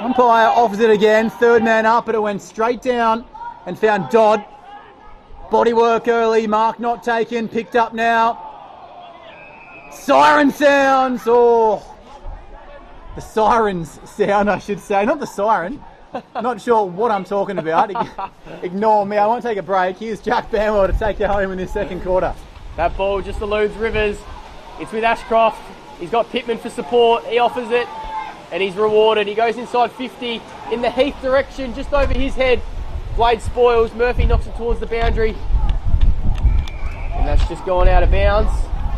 Umpire offers it again, third man up, but it went straight down and found Dodd. Body work early, mark not taken, picked up now. Siren sounds, the sirens sound, I should say, not the siren. Not sure what I'm talking about. Ignore me, I won't take a break. Here's Jack Bamwell to take you home in this second quarter. That ball just eludes Rivers. It's with Ashcroft. He's got Pittman for support. He offers it and he's rewarded. He goes inside 50 in the Heath direction, just over his head. Blade spoils. Murphy knocks it towards the boundary. And that's just gone out of bounds.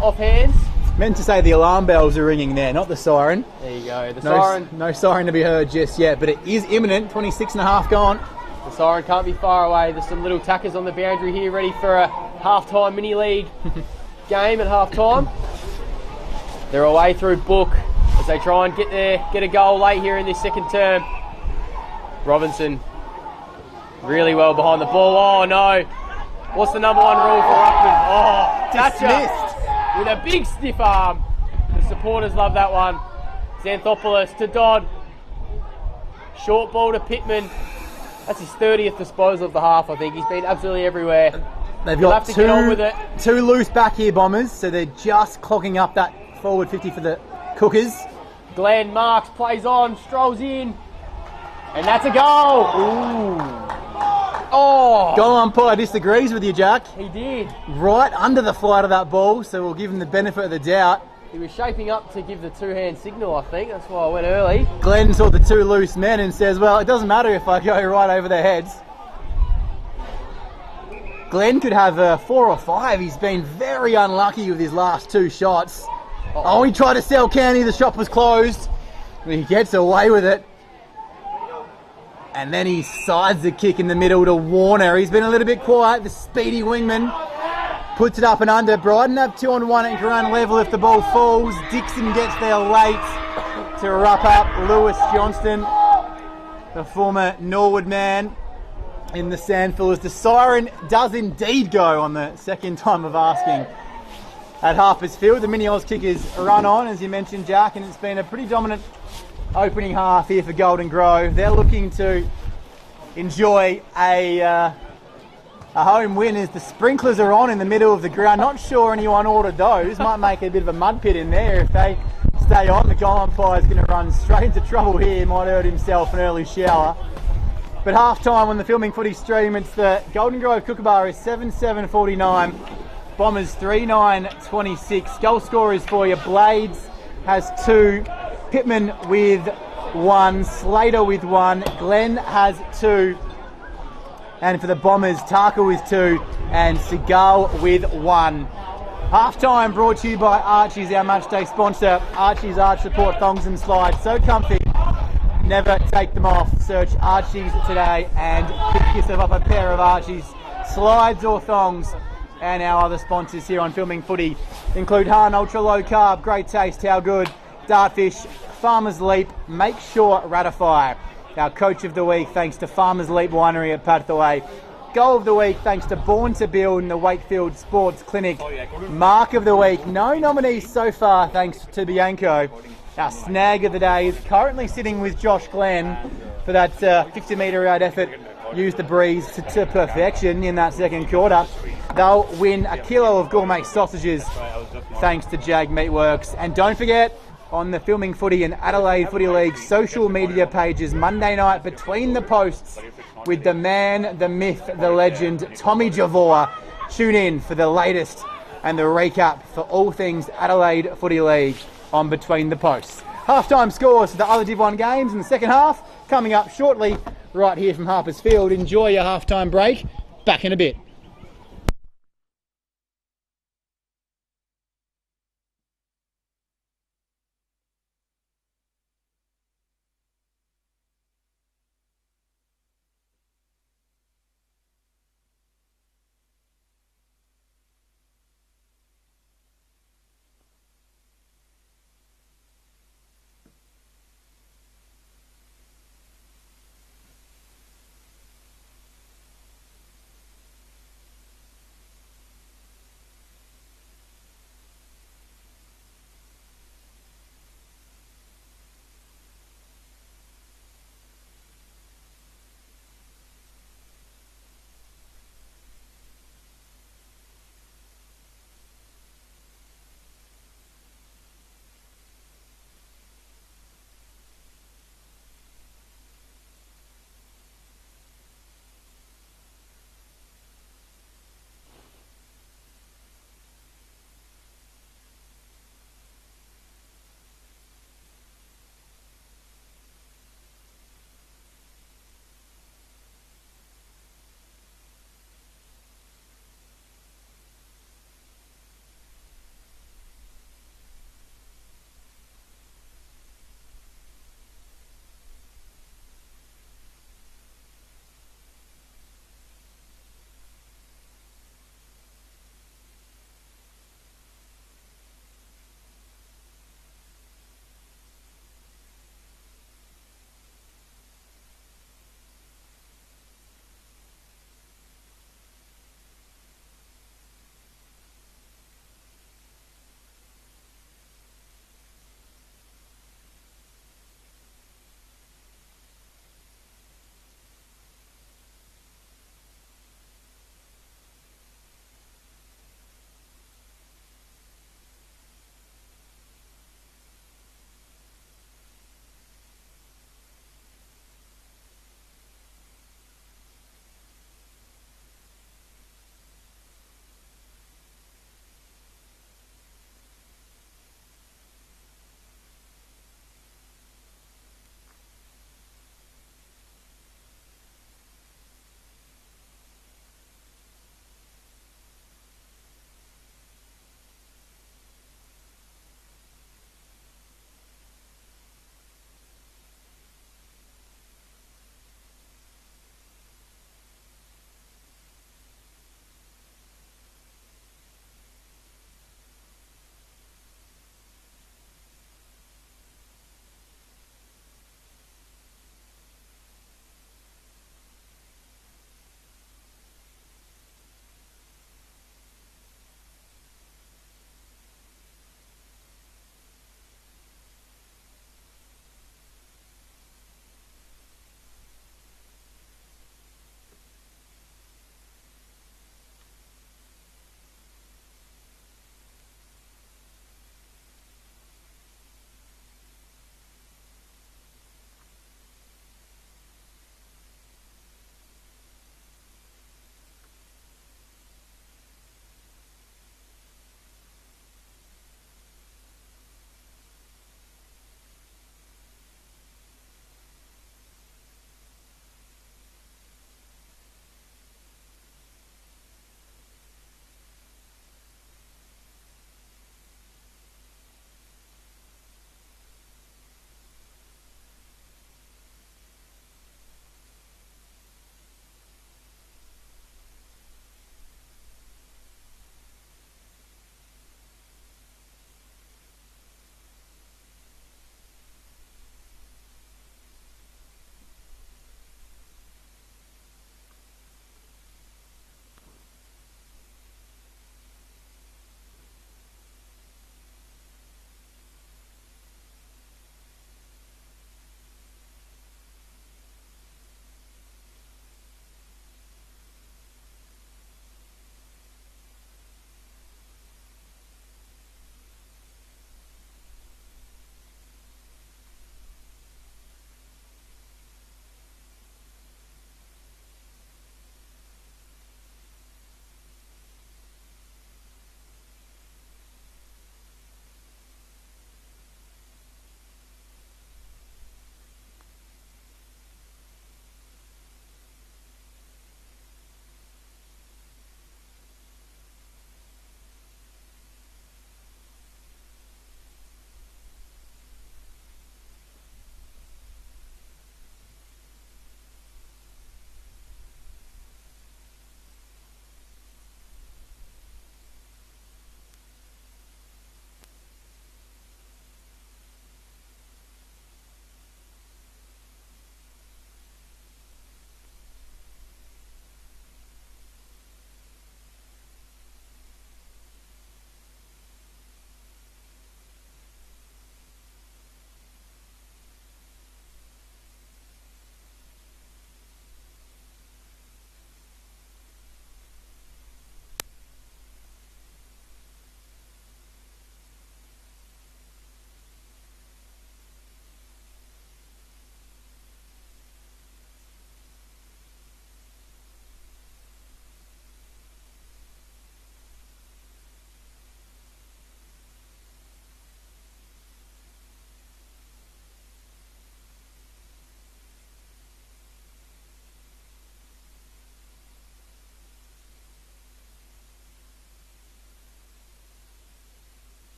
Off hands. Meant to say the alarm bells are ringing there, not the siren. There you go. The siren. No siren to be heard just yet, but it is imminent. 26 and a half gone. The siren can't be far away. There's some little tackers on the boundary here ready for a half-time mini-league game at half-time. They're away through Book as they try and get a goal late here in this second term. Robinson really well behind the ball. Oh no. What's the number one rule for Ruckman? Oh, Dismissed. With a big stiff arm. The supporters love that one. Xanthopoulos to Dodd. Short ball to Pittman. That's his 30th disposal of the half, I think. He's been absolutely everywhere. They've You'll got have to get on with it. two loose back here Bombers, so they're just clogging up that forward 50 for the Cookers. Glenn marks, plays on, strolls in. And that's a goal. Ooh. Oh, Goal umpire disagrees with you, Jack. he did. Right under the flight of that ball, so we'll give him the benefit of the doubt. He was shaping up to give the two-hand signal, I think. That's why I went early. Glenn saw the two loose men and says, well, it doesn't matter if I go right over their heads. Glenn could have 4 or 5. He's been very unlucky with his last 2 shots. Oh, he tried to sell candy. The shop was closed. He gets away with it. And then he sides the kick in the middle to Warner. He's been a little bit quiet. The speedy wingman puts it up and under. Brighton have 2-on-1 and can run level if the ball falls. Dixon gets there late to wrap up. Lewis Johnston, the former Norwood man, in the Sandfillers. The siren does indeed go on the second time of asking at Harpers Field. The mini Oz kickers run on, as you mentioned, Jack, and it's been a pretty dominant opening half here for Golden Grove. They're looking to enjoy a home win as the sprinklers are on in the middle of the ground. Not sure anyone ordered those. Might make a bit of a mud pit in there if they stay on. The goal umpire is going to run straight into trouble here. Might hurt himself an early shower. But half time on the Filming Footy stream, it's the Golden Grove Kookaburra is 7-7-49. Bombers 3-9-26. Goal scorers for you. Blades has 2. Pittman with 1. Slater with 1. Glenn has 2. And for the Bombers, Tarka with 2. And Seagal with 1. Half time brought to you by Archie's, our matchday sponsor. Archie's Arch Support Thongs and Slides. So comfy. Never take them off. Search Archie's today and pick yourself up a pair of Archie's slides or thongs. And our other sponsors here on Filming Footy include Han Ultra Low Carb, great taste, how good, Dartfish, Farmers Leap, Make Sure Ratify. Our coach of the week thanks to Farmers Leap Winery at Pathway. Goal of the week thanks to Born to Build and the Wakefield Sports Clinic. Mark of the week, no nominees so far thanks to Bianco. Our snag of the day is currently sitting with Josh Glenn for that 50 metre out effort. Used the breeze to perfection in that second quarter. They'll win a kilo of gourmet sausages thanks to Jag Meatworks. And don't forget, on the Filming Footy and Adelaide Footy League social media pages, Monday night Between the Posts with the man, the myth, the legend, Tommy Javor. Tune in for the latest and the recap for all things Adelaide Footy League on Between the Posts. Half-time scores for the other Div 1 games in the second half coming up shortly right here from Harpers Field. Enjoy your half-time break. Back in a bit.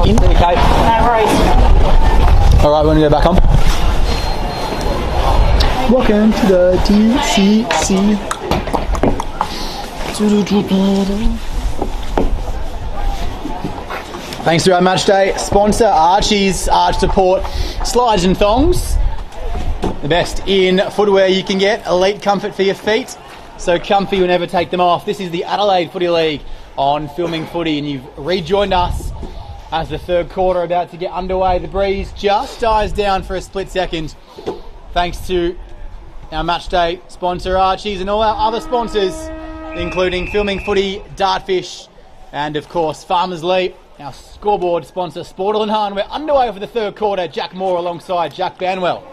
in. Okay. No worries. Alright, we're going to go back on. Welcome to the TCC. Thanks to our match day sponsor, Archie's Arch Support Slides and Thongs. The best in footwear you can get, elite comfort for your feet, so comfy you'll never take them off. This is the Adelaide Footy League on Filming Footy, and you've rejoined us as the third quarter about to get underway. The breeze just dies down for a split second, thanks to our match day sponsor Archie's and all our other sponsors, including Filming Footy, Dartfish, and of course Farmers Leap. Our scoreboard sponsor, Sportle and Hahn. We're underway for the third quarter. Jack Moore alongside Jack Banwell.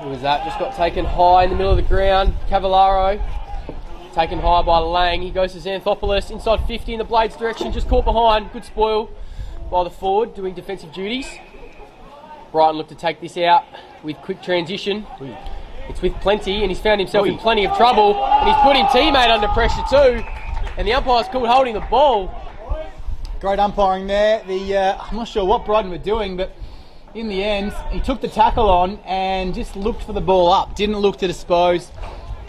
Who was that? Just got taken high in the middle of the ground. Cavallaro taken high by Lang. He goes to Xanthopoulos inside 50 in the Blades direction. Just caught behind. Good spoil by the forward doing defensive duties. Brighton look to take this out with quick transition. It's with Plenty, and he's found himself in plenty of trouble, and he's put his teammate under pressure too. And the umpire's called holding the ball. Great umpiring there. I'm not sure what Brighton were doing, but in the end, he took the tackle on and just looked for the ball up. Didn't look to dispose.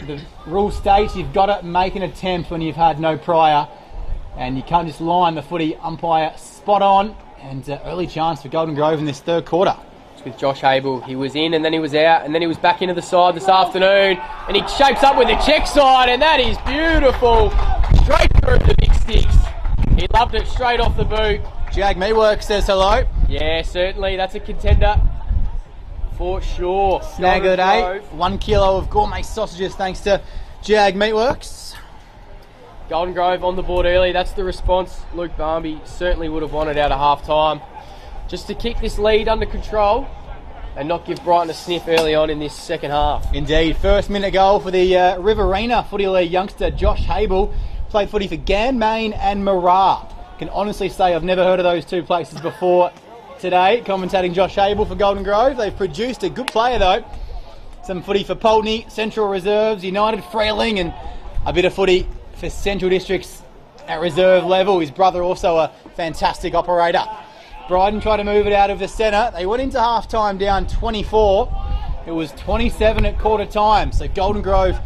The rule states you've got to make an attempt when you've had no prior, and you can't just line the footy umpire spot on. And early chance for Golden Grove in this third quarter. It's with Josh Abel. He was in and then he was out, and then he was back into the side this afternoon, and he shapes up with the check side, and that is beautiful. Straight through the big sticks. He loved it straight off the boot. Jag Meatwork says hello. Yeah, certainly. That's a contender for sure. Snag of the day. 1 kilo of gourmet sausages thanks to Jag Meatworks. Golden Grove on the board early. That's the response Luke Barmby certainly would have wanted out of half time. Just to keep this lead under control and not give Brighton a sniff early on in this second half. Indeed. First minute goal for the Riverina Footy League youngster Josh Habel. Played footy for Ganmain and Marat. Can honestly say I've never heard of those two places before today. Commentating Josh Habel for Golden Grove. They've produced a good player though. Some footy for Pulteney, Central Reserves, United Freeling, and a bit of footy for Central Districts at reserve level. His brother also a fantastic operator. Brighton tried to move it out of the centre. They went into half time down 24. It was 27 at quarter time. So Golden Grove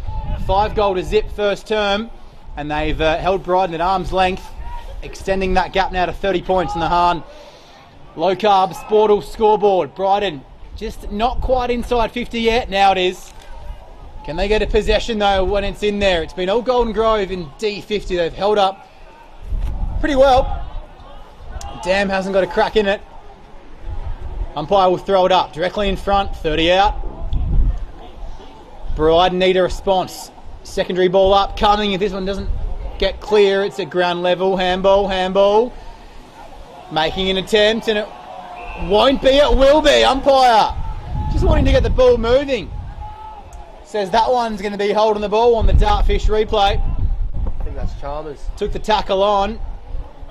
5-goal to zip first term, and they've held Brighton at arm's length, extending that gap now to 30 points in the Hahn Low Carb Sportle scoreboard. Brighton just not quite inside 50 yet. Now it is. Can they get a possession though when it's in there? It's been all Golden Grove in D50. They've held up pretty well. Dam hasn't got a crack in it. Umpire will throw it up directly in front. 30 out. Brighton need a response. Secondary ball up coming. If this one doesn't get clear, it's at ground level. Handball. Making an attempt, and it won't be. It will be. Umpire just wanting to get the ball moving. Says that one's going to be holding the ball on the Dartfish replay. I think that's Chalmers. Took the tackle on,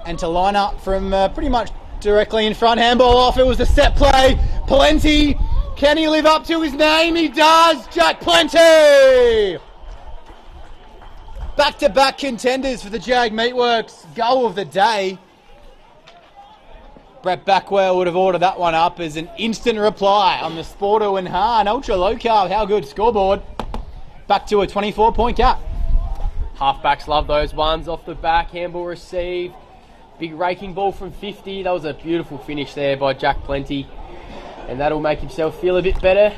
and to line up from pretty much directly in front. Handball off. It was the set play. Plenty. Can he live up to his name? He does. Jack Plenty. Back-to-back contenders for the Jag Meatworks. Goal of the day. Brett Backwell would have ordered that one up as an instant reply on the Sporto and Hahn Ultra Low Carb. How good scoreboard. Back to a 24-point gap. Halfbacks love those ones off the back. Handball received. Big raking ball from 50. That was a beautiful finish there by Jack Plenty. And that'll make himself feel a bit better.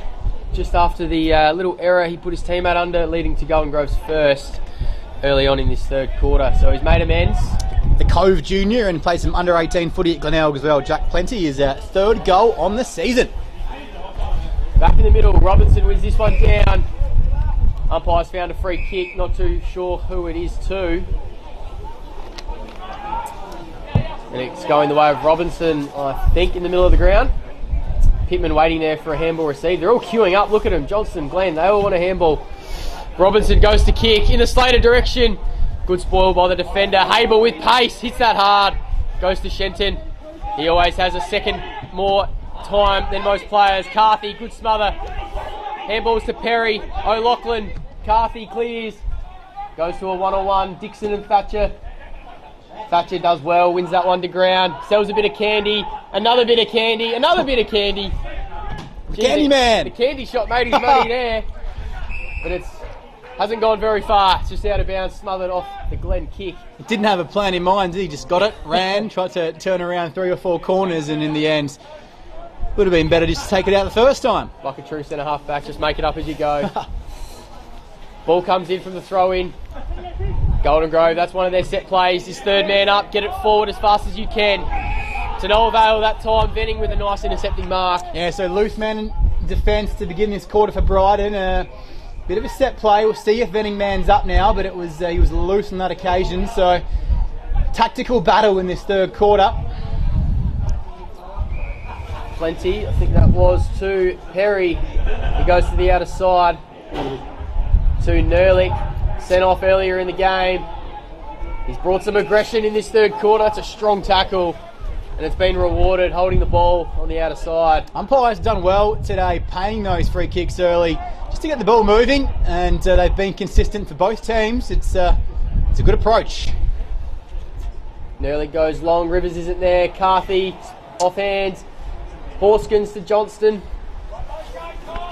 Just after the little error he put his teammate under, leading to Golden Grove's first early on in this third quarter. So he's made amends. The Cove Junior, and played some under-18 footy at Glenelg as well. Jack Plenty is a third goal on the season. Back in the middle, Robinson wins this one down. Umpire's found a free kick, not too sure who it is to. And it's going the way of Robinson, I think, in the middle of the ground. Pittman waiting there for a handball received. They're all queuing up. Look at them. Johnson, Glenn, they all want a handball. Robinson goes to kick in the Slater direction. Good spoil by the defender. Habel with pace. Hits that hard. Goes to Shenton. He always has a second more time than most players. Carthy, good smother. Handballs to Perry. O'Loughlin. Carthy clears. Goes to a one-on-one. Dixon and Thatcher. Thatcher does well, wins that one to ground, sells a bit of candy, another bit of candy, another bit of candy. Candy man! The candy shot made his money there, but it hasn't gone very far. It's just out of bounds, smothered off the Glen kick. He didn't have a plan in mind, did he? Just got it, ran, tried to turn around 3 or 4 corners, and in the end, would have been better just to take it out the first time. Like a true centre half back, just make it up as you go. Ball comes in from the throw in. Golden Grove, that's one of their set plays. This third man up, get it forward as fast as you can. To no avail that time, Venning with a nice intercepting mark. Yeah, so loose man in defence to begin this quarter for Brighton. Bit of a set play. We'll see if Venning man's up now, but it was he was loose on that occasion. So tactical battle in this third quarter. Plenty, I think that was to Perry. He goes to the outer side. To Nerlich. Sent off earlier in the game. He's brought some aggression in this third quarter. It's a strong tackle, and it's been rewarded holding the ball on the outer side. Umpires done well today paying those free kicks early just to get the ball moving, and they've been consistent for both teams. It's a good approach. Nerlich goes long, Rivers isn't there. Carthy off hands. Horskins to Johnston.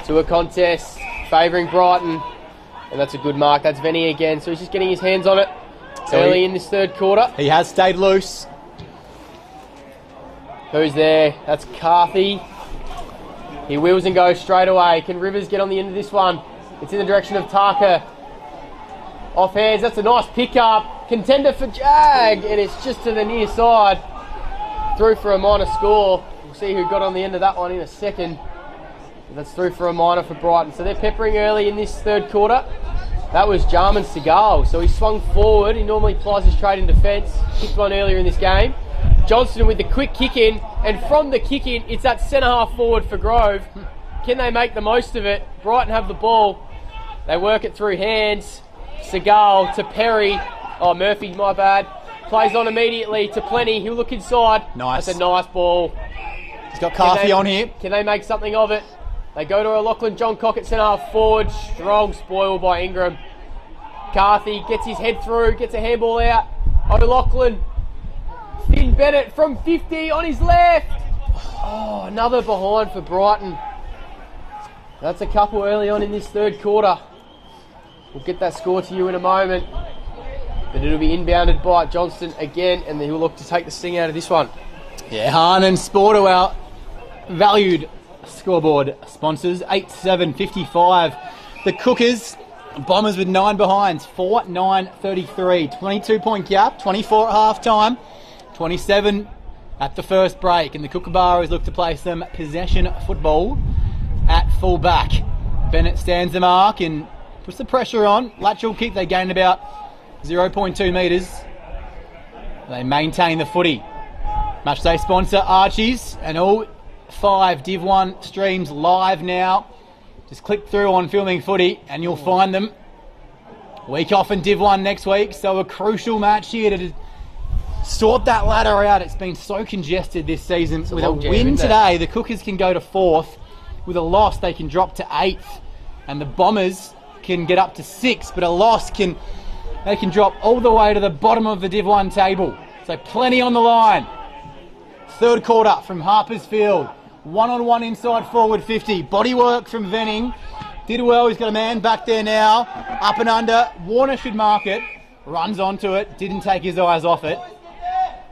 To a contest favouring Brighton. And that's a good mark. That's Venny again. So he's just getting his hands on it early in this third quarter. He has stayed loose. Who's there? That's Carthy. He wheels and goes straight away. Can Rivers get on the end of this one? It's in the direction of Tarka. Off hands. That's a nice pickup. Contender for Jag. And it's just to the near side. Through for a minor score. We'll see who got on the end of that one in a second. That's through for a minor for Brighton. So they're peppering early in this third quarter. That was Jarman Segal. So he swung forward. He normally plies his trade in defence. Kicked one earlier in this game. Johnston with the quick kick in. And from the kick in, it's that centre half forward for Grove. Can they make the most of it? Brighton have the ball. They work it through hands. Segal to Perry. Oh, Murphy, my bad. Plays on immediately to Plenty. He'll look inside. Nice. That's a nice ball. He's got Carthy on here. Can they make something of it? They go to a Lachlan John Cockett centre half forward. Strong spoil by Ingram. Carthy gets his head through, gets a handball out. O'Loughlin. Finn Bennett from 50 on his left. Oh, another behind for Brighton. That's a couple early on in this third quarter. We'll get that score to you in a moment. But it'll be inbounded by Johnston again, and then he'll look to take the sting out of this one. Yeah, Hahn and Sport are our valued scoreboard sponsors. 8-7-55. The Cookers, Bombers with 9 behinds. 4-9-33. 22-point gap. 24 at half time. 27 at the first break. And the Kookaburras look to play some possession football at full back. Bennett stands the mark and puts the pressure on. Lateral kick, they gain about 0.2 metres. They maintain the footy. Matchday sponsor Archie's, and all 5 Div 1 streams live now. Just click through on Filming Footy and you'll find them. Week off in Div 1 next week, so a crucial match here to sort that ladder out. It's been so congested this season. With a win today, the Cookers can go to 4th. With a loss, they can drop to 8th. And the Bombers can get up to 6th, but a loss they can drop all the way to the bottom of the Div 1 table. So plenty on the line. Third quarter from Harper's Field. 1-on-1 inside forward 50. Body work from Venning. Did well. He's got a man back there now. Up and under. Warner should mark it. Runs onto it. Didn't take his eyes off it.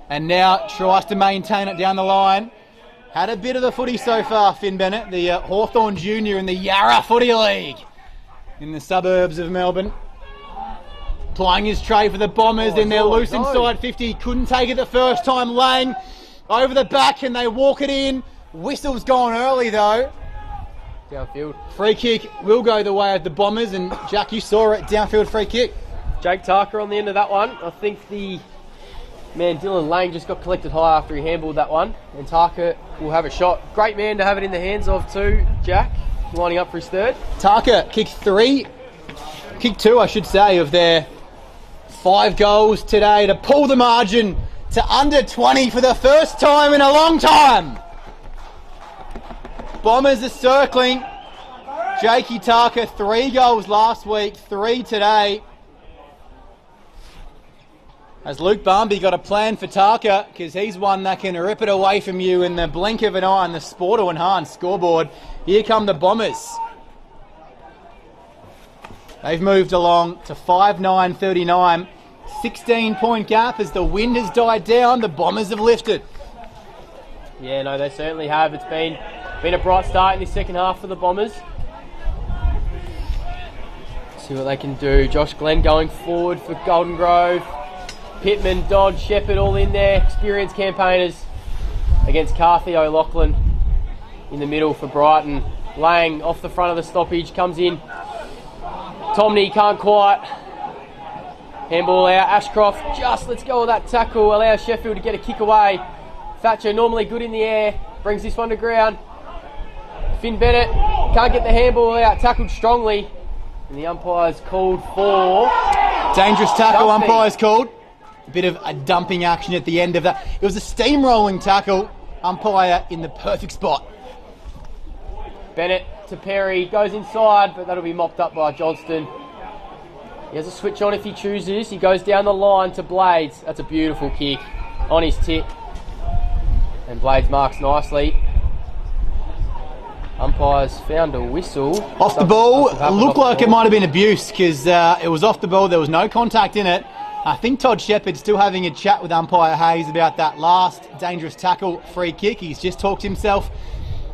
And now tries to maintain it down the line. Had a bit of the footy so far, Finn Bennett. The Hawthorn Junior in the Yarra Footy League in the suburbs of Melbourne. Plying his tray for the Bombers in their loose inside 50. Couldn't take it the first time. Lang over the back and they walk it in. Whistle's gone early though. Downfield. Free kick will go the way of the Bombers, and Jack, you saw it. Downfield free kick. Jake Tarker on the end of that one. I think the man Dylan Lang just got collected high after he handballed that one, and Tarker will have a shot. Great man to have it in the hands of too, Jack, lining up for his third. Tarker kick 2 I should say, of their 5 goals today to pull the margin to under 20 for the first time in a long time. Bombers are circling. Jakey Tarker, 3 goals last week, 3 today. Has Luke Barmby got a plan for Tarka? Because he's one that can rip it away from you in the blink of an eye on the Sport to Enhance scoreboard. Here come the Bombers. They've moved along to 5-9-39. 16-point gap as the wind has died down. The Bombers have lifted. Yeah, no, they certainly have. It's been a bright start in this second half for the Bombers. See what they can do. Josh Glenn going forward for Golden Grove. Pittman, Dodd, Shepherd all in there. Experienced campaigners against Carthy O'Loughlin in the middle for Brighton. Lang off the front of the stoppage, comes in. Tomney can't quite. Handball out. Ashcroft just lets go of that tackle. Allows Sheffield to get a kick away. Thatcher normally good in the air. Brings this one to ground. Finn Bennett can't get the handball out. Tackled strongly. And the umpire's called for... Dangerous tackle, dumping. umpire's called. A bit of a dumping action at the end of that. It was a steamrolling tackle. Umpire in the perfect spot. Bennett to Perry, goes inside, but that'll be mopped up by Johnston. He has a switch on if he chooses. He goes down the line to Blades. That's a beautiful kick on his tip. And Blades marks nicely. Umpires found a whistle. Off the ball. Looked like it might have been abuse because it was off the ball. There was no contact in it. I think Todd Shepherd's still having a chat with umpire Hayes about that last dangerous tackle free kick. He's just talked himself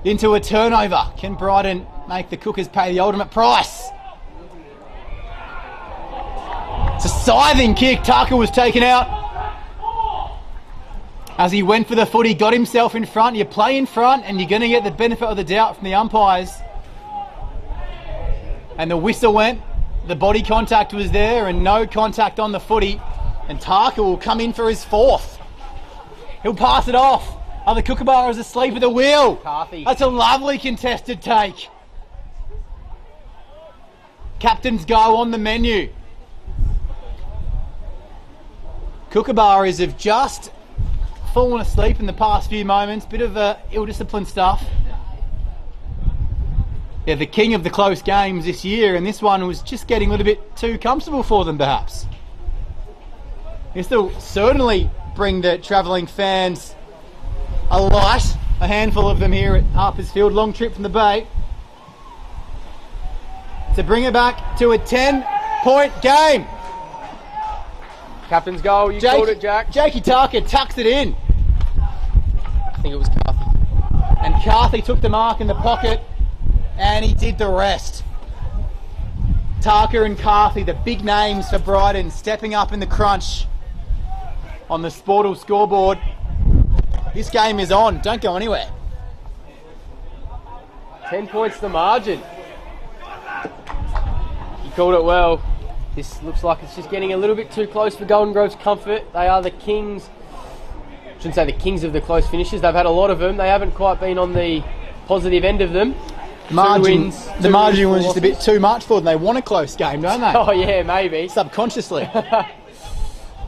into a turnover. Can Brighton make the Cookers pay the ultimate price? It's a scything kick. Tarka was taken out. As he went for the foot, he got himself in front. You play in front and you're going to get the benefit of the doubt from the umpires. And the whistle went. The body contact was there and no contact on the footy. And Tarka will come in for his fourth. He'll pass it off. Oh, the Kookaburra is asleep at the wheel. Carthy. That's a lovely contested take. Captain's go on the menu. Kookaburras have just fallen asleep in the past few moments. Bit of ill-disciplined stuff. They're the king of the close games this year, and this one was just getting a little bit too comfortable for them, perhaps. This will certainly bring the travelling fans a light. A handful of them here at Harpers Field. Long trip from the Bay. To bring it back to a 10-point game. Captain's goal, you called it, Jack. Jakey Tarka tucks it in. I think it was Carthy. And Carthy took the mark in the pocket. And he did the rest. Tarka and Carthy, the big names for Brighton, stepping up in the crunch on the Sportal scoreboard. This game is on. Don't go anywhere. 10 points the margin. You called it well. This looks like it's just getting a little bit too close for Golden Grove's comfort. They are the kings. I shouldn't say the kings of the close finishes. They've had a lot of them. They haven't quite been on the positive end of them. The margin was just a bit too much for them. They want a close game, don't they? Oh yeah, maybe. Subconsciously.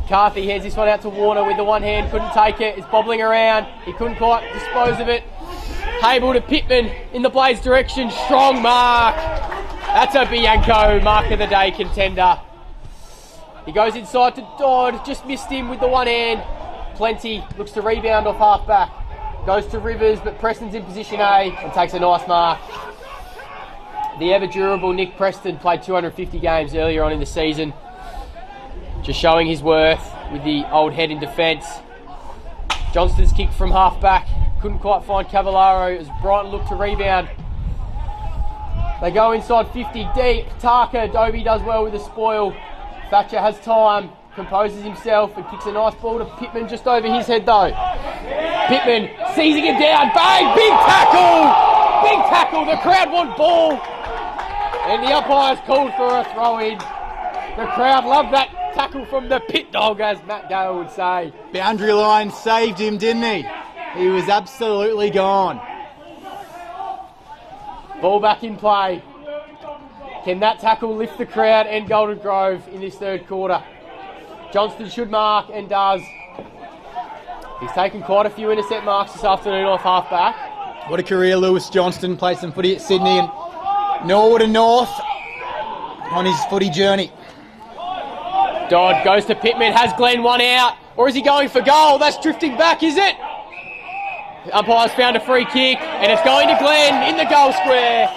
Carthy hands this one out to Warner with the one hand, couldn't take it. It's bobbling around. He couldn't quite dispose of it. Hable to Pittman in the Blades direction. Strong mark. That's a Bianco mark of the day contender. He goes inside to Dodd. Just missed him with the one hand. Plenty looks to rebound off half back. Goes to Rivers, but Preston's in position A and takes a nice mark. The ever-durable Nick Preston played 250 games earlier on in the season. Just showing his worth with the old head in defence. Johnston's kick from half-back. Couldn't quite find Cavallaro as Brighton looked to rebound. They go inside 50 deep. Tarka, Dobie does well with the spoil. Thatcher has time. Composes himself and kicks a nice ball to Pittman just over his head though. Pittman seizing it down. Bang! Big tackle! Big tackle! The crowd want ball. And the umpire's called for a throw in. The crowd love that tackle from the pit dog, as Matt Gale would say. Boundary line saved him, didn't he? He was absolutely gone. Ball back in play. Can that tackle lift the crowd and Golden Grove in this third quarter? Johnston should mark and does. He's taken quite a few intercept marks this afternoon off half-back. What a career Lewis Johnston. Played some footy at Sydney and Norwood and North on his footy journey. Dodd goes to Pittman, has Glenn one out, or is he going for goal? That's drifting back, is it? The umpire's found a free kick, and it's going to Glenn in the goal square.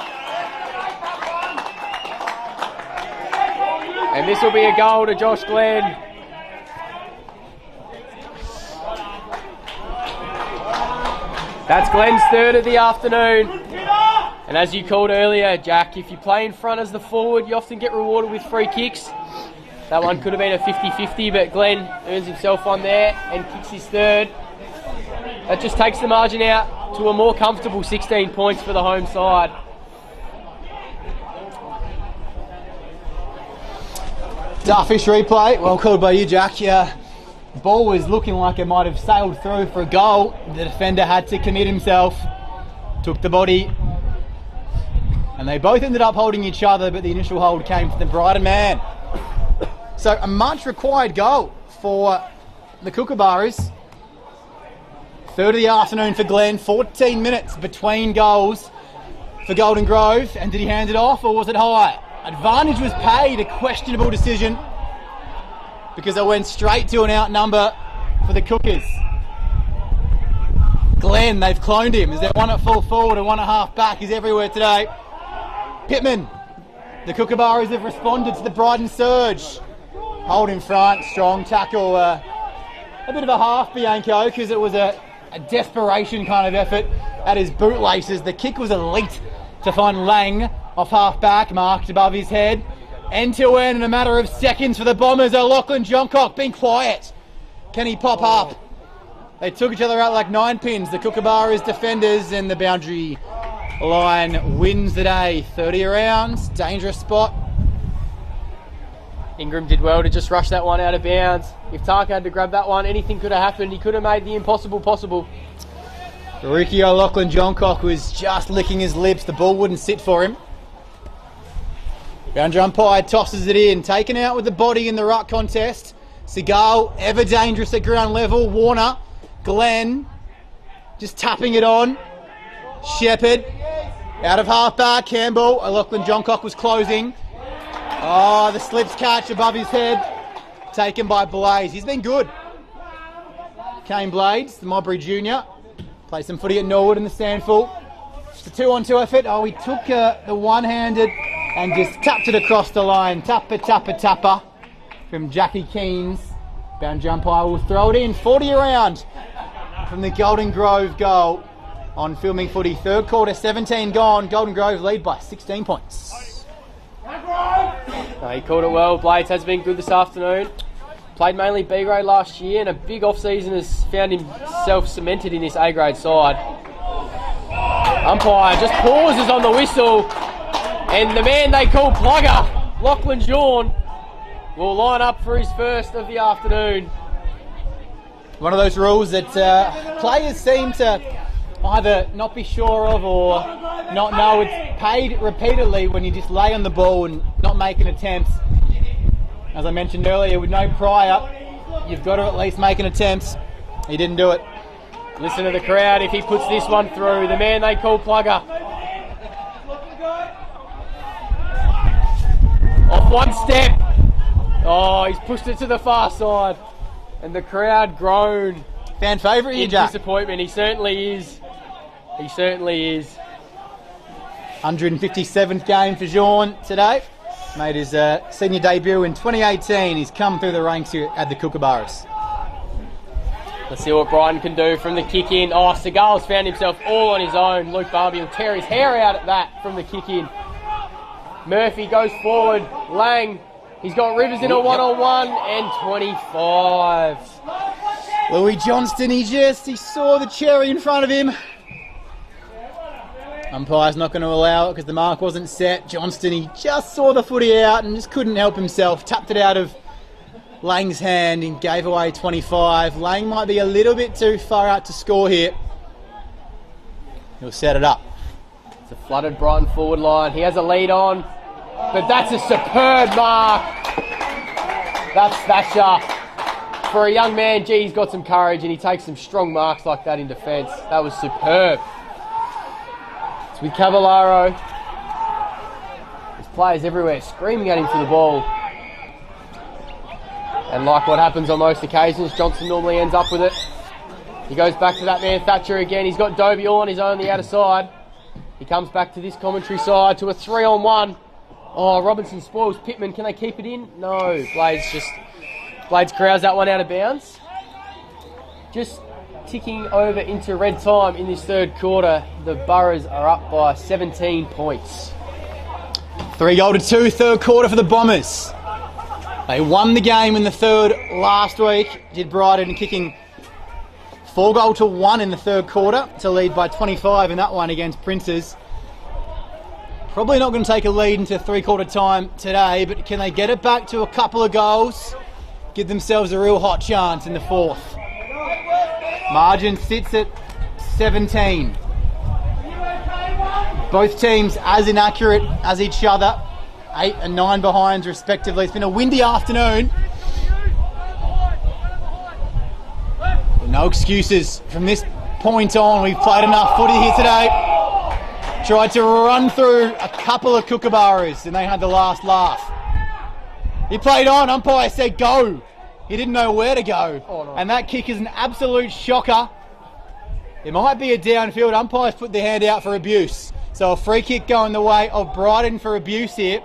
And this will be a goal to Josh Glenn. That's Glenn's third of the afternoon. And as you called earlier, Jack, if you play in front as the forward, you often get rewarded with free kicks. That one could have been a 50-50, but Glenn earns himself one there and kicks his third. That just takes the margin out to a more comfortable 16 points for the home side. Starfish replay, well called by you, Jack. Yeah, the ball was looking like it might have sailed through for a goal. The defender had to commit himself, took the body, and they both ended up holding each other, but the initial hold came from the Brighton man. So a much required goal for the Kookaburras. Third of the afternoon for Glenn, 14 minutes between goals for Golden Grove. And did he hand it off or was it high? Advantage was paid, a questionable decision, because they went straight to an outnumber for the Cookers. Glenn, they've cloned him. Is there one at full forward and one at half back? He's everywhere today. Pittman, the Kookaburras have responded to the Brighton surge. Hold in front, strong tackle. A bit of a half Bianco, because it was a desperation kind of effort at his bootlaces. The kick was elite to find Lang off half back, marked above his head. End to end in a matter of seconds for the Bombers. Lachlan Johncock being quiet. Can he pop up? They took each other out like 9 pins. The Kookaburras defenders, and the boundary line wins the day. 30 around, dangerous spot. Ingram did well to just rush that one out of bounds. If Tark had to grab that one, anything could have happened. He could have made the impossible possible. Ricky O'Loughlin Johncock was just licking his lips. The ball wouldn't sit for him. Boundary umpire tosses it in. Taken out with the body in the ruck contest. Seagal, ever dangerous at ground level. Warner, Glenn, just tapping it on. Shepherd, out of half back. Campbell, O'Loughlin Johncock was closing. Oh, the slips catch above his head. Taken by Blaze. He's been good. Kane Blades, the Mowbray Junior. Played some footy at Norwood in the Sandful. Just a 2-on-2 effort. Oh, he took the one-handed and just tapped it across the line. Tapper, tapper, tapper from Jackie Keynes. Boundary umpire will throw it in. 40 around from the Golden Grove goal on Filming Footy. Third quarter, 17 gone. Golden Grove lead by 16 points. No, he called it well. Blades has been good this afternoon. Played mainly B grade last year, and a big off season has found himself cemented in this A grade side. Umpire just pauses on the whistle, and the man they call Plugger, Lachlan John, will line up for his first of the afternoon. One of those rules that players seem to either not be sure of or not know. It's paid repeatedly when you just lay on the ball and not making attempts. As I mentioned earlier, with no prior, you've got to at least make an attempt. He didn't do it. Listen to the crowd if he puts this one through. The man they call Plugger. Off one step. Oh, he's pushed it to the far side. And the crowd groan. Fan favourite here, Jack. Disappointment. He certainly is. He certainly is. 157th game for Jean today. Made his senior debut in 2018. He's come through the ranks here at the Kookaburras. Let's see what Brighton can do from the kick in. Oh, Seagal's found himself all on his own. Luke Barbie will tear his hair out at that from the kick in. Murphy goes forward. Lang, he's got Rivers in a one-on-one and 25. Louis Johnston, he saw the cherry in front of him. Umpire's not going to allow it because the mark wasn't set. Johnston, he just saw the footy out and just couldn't help himself. Tapped it out of Lang's hand and gave away 25. Lang might be a little bit too far out to score here. He'll set it up. It's a flooded Brighton forward line. He has a lead on, but that's a superb mark. That's Thatcher. For a young man, gee, he's got some courage and he takes some strong marks like that in defence. That was superb. It's with Cavallaro. There's players everywhere screaming at him for the ball. And like what happens on most occasions, Johnson normally ends up with it. He goes back to that man Thatcher again. He's got Dobie all on his own the outer side. He comes back to this commentary side to a 3-on-1. Oh, Robinson spoils Pittman. Can they keep it in? No. Blades corrals that one out of bounds. Just ticking over into red time in this third quarter. The Boroughs are up by 17 points. 3-2 third quarter for the Bombers. They won the game in the third last week. Did Brighton, kicking 4-1 in the third quarter to lead by 25 in that one against Princes. Probably not going to take a lead into three-quarter time today, but can they get it back to a couple of goals? Give themselves a real hot chance in the fourth. Margin sits at 17. Both teams as inaccurate as each other. 8 and 9 behinds respectively. It's been a windy afternoon. No excuses from this point on. We've played enough footy here today. Tried to run through a couple of kookaburras and they had the last laugh. He played on, umpire said go. He didn't know where to go. Oh, no. And that kick is an absolute shocker. It might be a downfield. Umpires put their hand out for abuse. So a free kick going the way of Brighton for abuse here.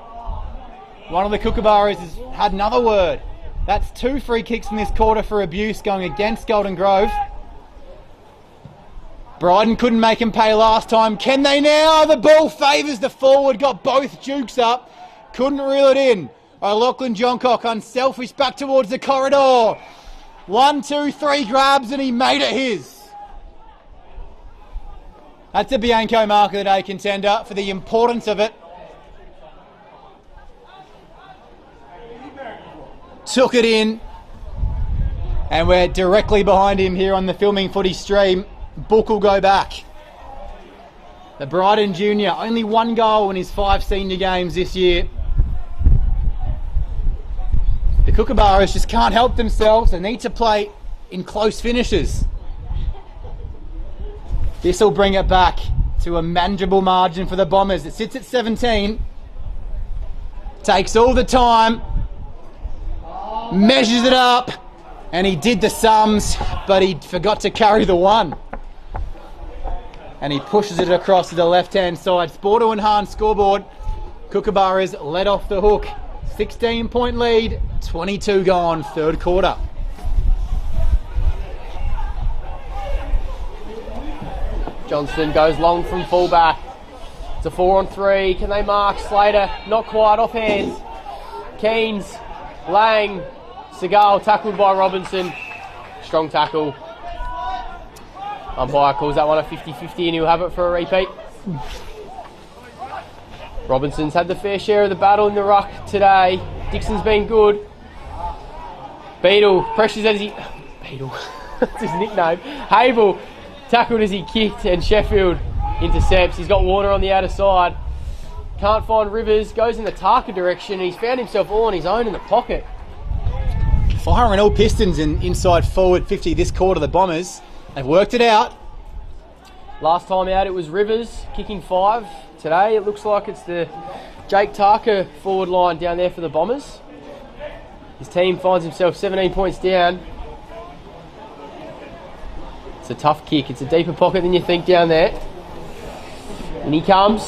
One of the kookaburras has had another word. That's 2 free kicks in this quarter for abuse going against Golden Grove. Brighton couldn't make him pay last time. Can they now? The ball favours the forward. Got both jukes up. Couldn't reel it in. Lachlan Johncock unselfish back towards the corridor. 1, 2, 3 grabs and he made it his. That's a Bianco Mark of the Day contender for the importance of it. Took it in. And we're directly behind him here on the Filming Footy stream. Book will go back. The Brighton junior, only 1 goal in his 5 senior games this year. The Kookaburras just can't help themselves. They need to play in close finishes. This will bring it back to a manageable margin for the Bombers. It sits at 17. Takes all the time. Measures it up. And he did the sums, but he forgot to carry the 1. And he pushes it across to the left-hand side. Sporto and Hahn scoreboard. Kookaburras let off the hook. 16-point lead, 22 gone, third quarter. Johnston goes long from fullback. It's a 4-on-3. Can they mark? Slater, not quite, off hands. Keynes, Lang, Seagal tackled by Robinson. Strong tackle. Umpire calls that one a 50-50 and he'll have it for a repeat. Robinson's had the fair share of the battle in the ruck today. Dixon's been good. Beadle pressures as he... Beadle, that's his nickname. Hable tackled as he kicked and Sheffield intercepts. He's got Warner on the outer side. Can't find Rivers. Goes in the Tarka direction. He's found himself all on his own in the pocket. Firing all pistons in inside forward 50 this quarter, the Bombers. They've worked it out. Last time out it was Rivers kicking 5. Today it looks like it's the Jake Tarka forward line down there for the Bombers. His team finds himself 17 points down. It's a tough kick. It's a deeper pocket than you think down there. And he comes.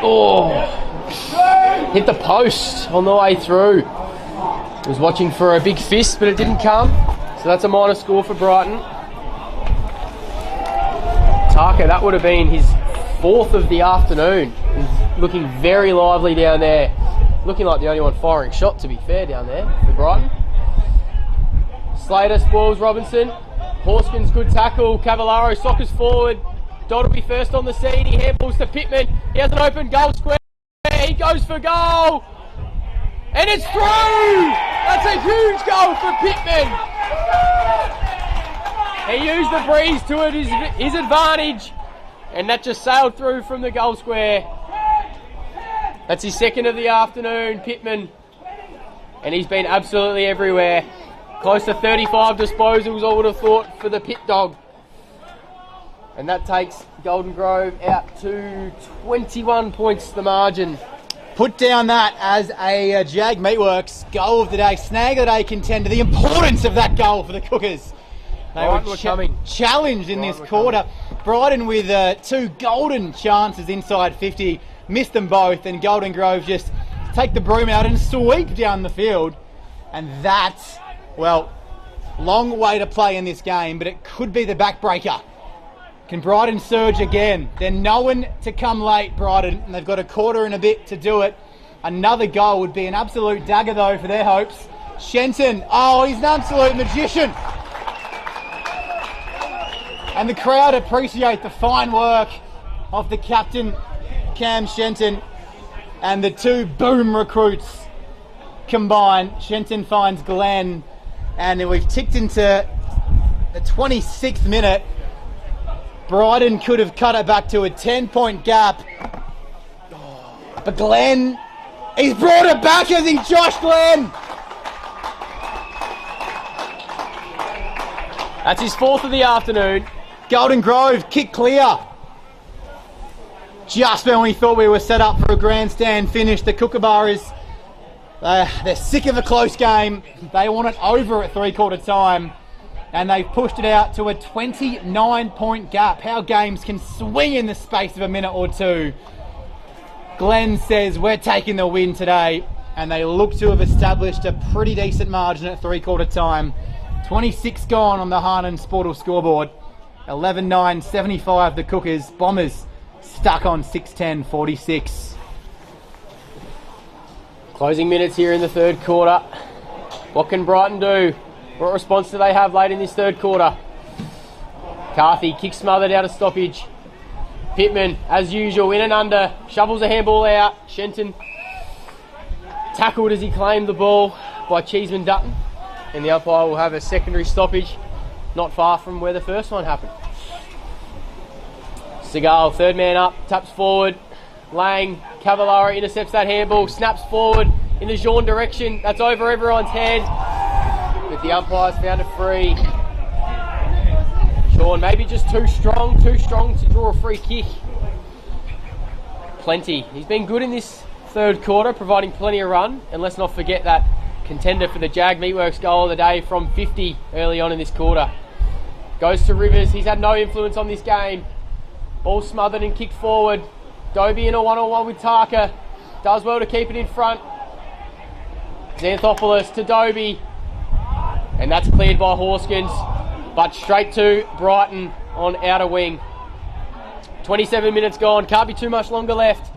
Oh! Hit the post on the way through. Was watching for a big fist, but it didn't come. So that's a minor score for Brighton. Tarka, that would have been his 4th of the afternoon. He's looking very lively down there. Looking like the only one firing shot, to be fair, down there for Brighton. Slater spoils Robinson. Horskin's good tackle. Cavallaro soccers forward. Dodd will be first on the scene. He handballs to Pittman. He has an open goal square. He goes for goal. And it's through! That's a huge goal for Pittman. He used the breeze to his advantage. And that just sailed through from the goal square. That's his 2nd of the afternoon, Pittman. And he's been absolutely everywhere. Close to 35 disposals, I would have thought, for the Pit Dog. And that takes Golden Grove out to 21 points the margin. put down that as a Jag Meatworks goal of the day, snag of the day contender. The importance of that goal for the Cookers. They were challenged in this quarter. Brighton with 2 golden chances inside 50, missed them both, and Golden Grove just take the broom out and sweep down the field. And that's, well, long way to play in this game, but it could be the backbreaker. Can Brighton surge again? They're knowing to come late, Brighton, and they've got a quarter and a bit to do it. Another goal would be an absolute dagger, though, for their hopes. Shenton, oh, he's an absolute magician. And the crowd appreciate the fine work of the captain, Cam Shenton, and the 2 boom recruits combined. Shenton finds Glenn, and we've ticked into the 26th minute. Brighton could have cut it back to a 10-point gap. But Glenn, he's brought it back as he Josh Glenn. That's his 4th of the afternoon. Golden Grove, kick clear. Just when we thought we were set up for a grandstand finish, the Kookaburras, they're sick of a close game. They want it over at 3/4 time. And they've pushed it out to a 29-point gap. How games can swing in the space of a minute or two. Glenn says, we're taking the win today. And they look to have established a pretty decent margin at 3/4 time. 26 gone on the Harnan Sportal scoreboard. 11-9-75 the Cookers. Bombers stuck on 6-10-46. Closing minutes here in the 3rd quarter. What can Brighton do? What response do they have late in this 3rd quarter? Carthy, kick smothered out of stoppage. Pittman, as usual, in and under. Shovels a handball out. Shenton tackled as he claimed the ball by Cheeseman Dutton. And the umpire will have a secondary stoppage not far from where the first one happened. Seagal, 3rd man up, taps forward. Lang, Cavallari intercepts that handball, snaps forward in the Jean direction. That's over everyone's head. But the umpires found it free. Sean maybe just too strong to draw a free kick. Plenty. He's been good in this 3rd quarter, providing plenty of run. And let's not forget that contender for the Jag Meatworks goal of the day from 50 early on in this quarter. Goes to Rivers. He's had no influence on this game. Ball smothered and kicked forward. Dobie in a one-on-one with Tarka. Does well to keep it in front. Xanthopoulos to Dobie. And that's cleared by Horskins. But straight to Brighton on outer wing. 27 minutes gone. Can't be too much longer left.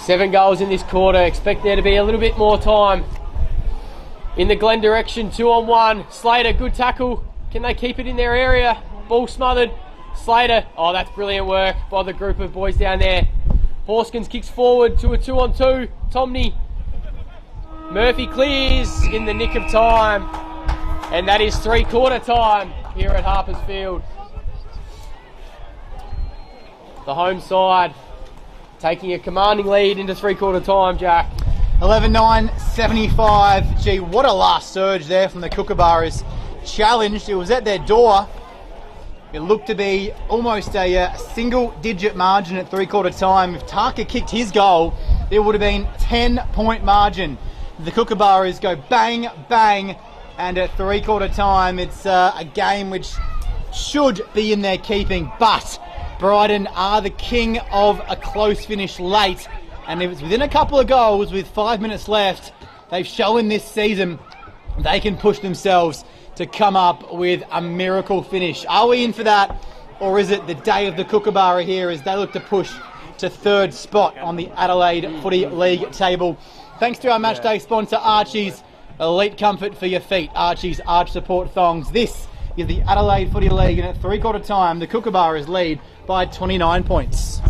7 goals in this quarter. Expect there to be a little bit more time. In the Glen direction, 2-on-1. Slater, good tackle. Can they keep it in their area? Ball smothered. Slater, oh, that's brilliant work by the group of boys down there. Horskins kicks forward to a 2-on-2. Tomney. Murphy clears in the nick of time. And that is 3/4 time here at Harpers Field. The home side taking a commanding lead into 3/4 time, Jack. 11-9-75. Gee, what a last surge there from the Kookaburras. Challenged, it was at their door. It looked to be almost a single-digit margin at 3/4 time. If Tarka kicked his goal, it would have been 10-point margin. The Kookaburras go bang, bang, and at 3/4 time, it's a game which should be in their keeping, but Brighton are the king of a close finish late, and if it's within a couple of goals with 5 minutes left, they've shown this season they can push themselves to come up with a miracle finish. Are we in for that, or is it the day of the Kookaburra here as they look to push to 3rd spot on the Adelaide Footy League table? Thanks to our matchday sponsor Archie's, elite comfort for your feet. Archie's Arch Support Thongs. This is the Adelaide Footy League, and at 3/4 time, the Kookaburras lead by 29 points.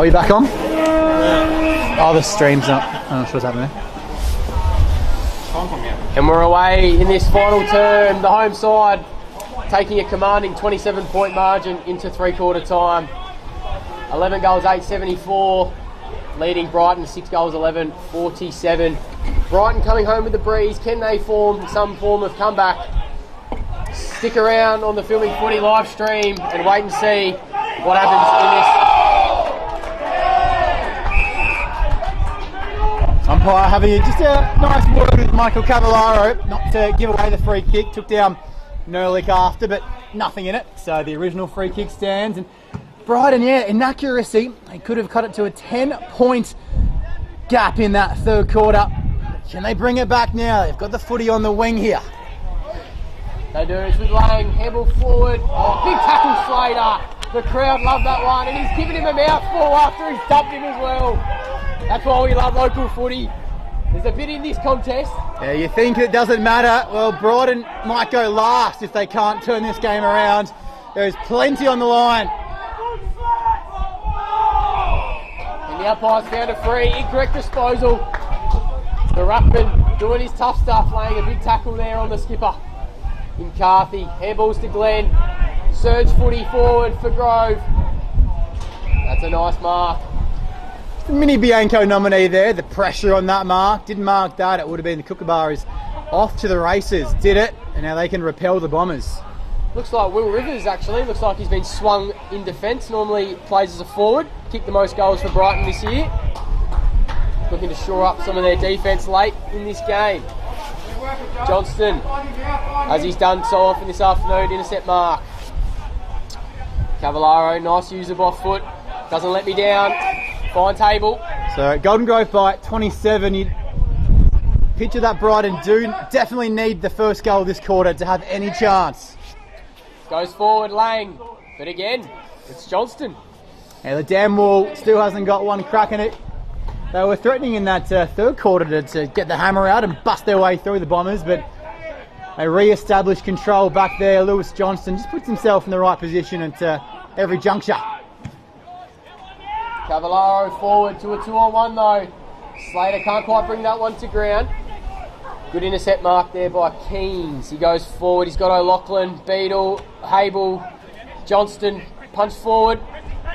Are we back on? Oh, the stream's not. I'm not sure what's happening there. And we're away in this final term. The home side taking a commanding 27-point margin into three-quarter time. 11 goals, 874. Leading Brighton 6 goals, 11, 47. Brighton coming home with the breeze. Can they form some form of comeback? Stick around on the Filming Footy live stream and wait and see what happens in this. Umpire having just a nice word with Michael Cavallaro, not to give away the free kick. Took down Nerlich after, but nothing in it. So the original free kick stands. And Brighton, inaccuracy. They could have cut it to a 10-point gap in that third quarter. Can they bring it back now? They've got the footy on the wing here. They do. It's with Lang. Handball forward. Oh, big tackle Slater. The crowd love that one. And he's giving him a mouthful after he's dumped him as well. That's why we love local footy. There's a bit in this contest. Yeah, you think it doesn't matter? Well, Brighton might go last if they can't turn this game around. There's plenty on the line. And the umpire's found a free. Incorrect disposal. The ruckman doing his tough stuff, laying a big tackle there on the skipper. In Carthy, handballs to Glenn, surge footy forward for Grove. That's a nice mark. The Mini Bianco nominee there, the pressure on that mark. Didn't mark that, it would have been the Kookaburras off to the races. Did it, and now they can repel the Bombers. Looks like Will Rivers actually, looks like he's been swung in defence. Normally plays as a forward, kicked the most goals for Brighton this year. Looking to shore up some of their defence late in this game. Johnston, as he's done so often this afternoon, intercept mark. Cavallaro, nice use of off foot, doesn't let me down. Fine table. So Golden Grove by 27. You picture that Brighton do definitely need the first goal this quarter to have any chance. Goes forward, Lang, but again, it's Johnston. Yeah, the damn wall still hasn't got one crack in it. They were threatening in that third quarter to get the hammer out and bust their way through the Bombers, but they re-established control back there. Lewis Johnston just puts himself in the right position at every juncture. Cavallaro forward to a 2-on-1 though. Slater can't quite bring that one to ground. Good intercept mark there by Keens. He goes forward, he's got O'Loughlin, Beadle, Hable, Johnston, punch forward.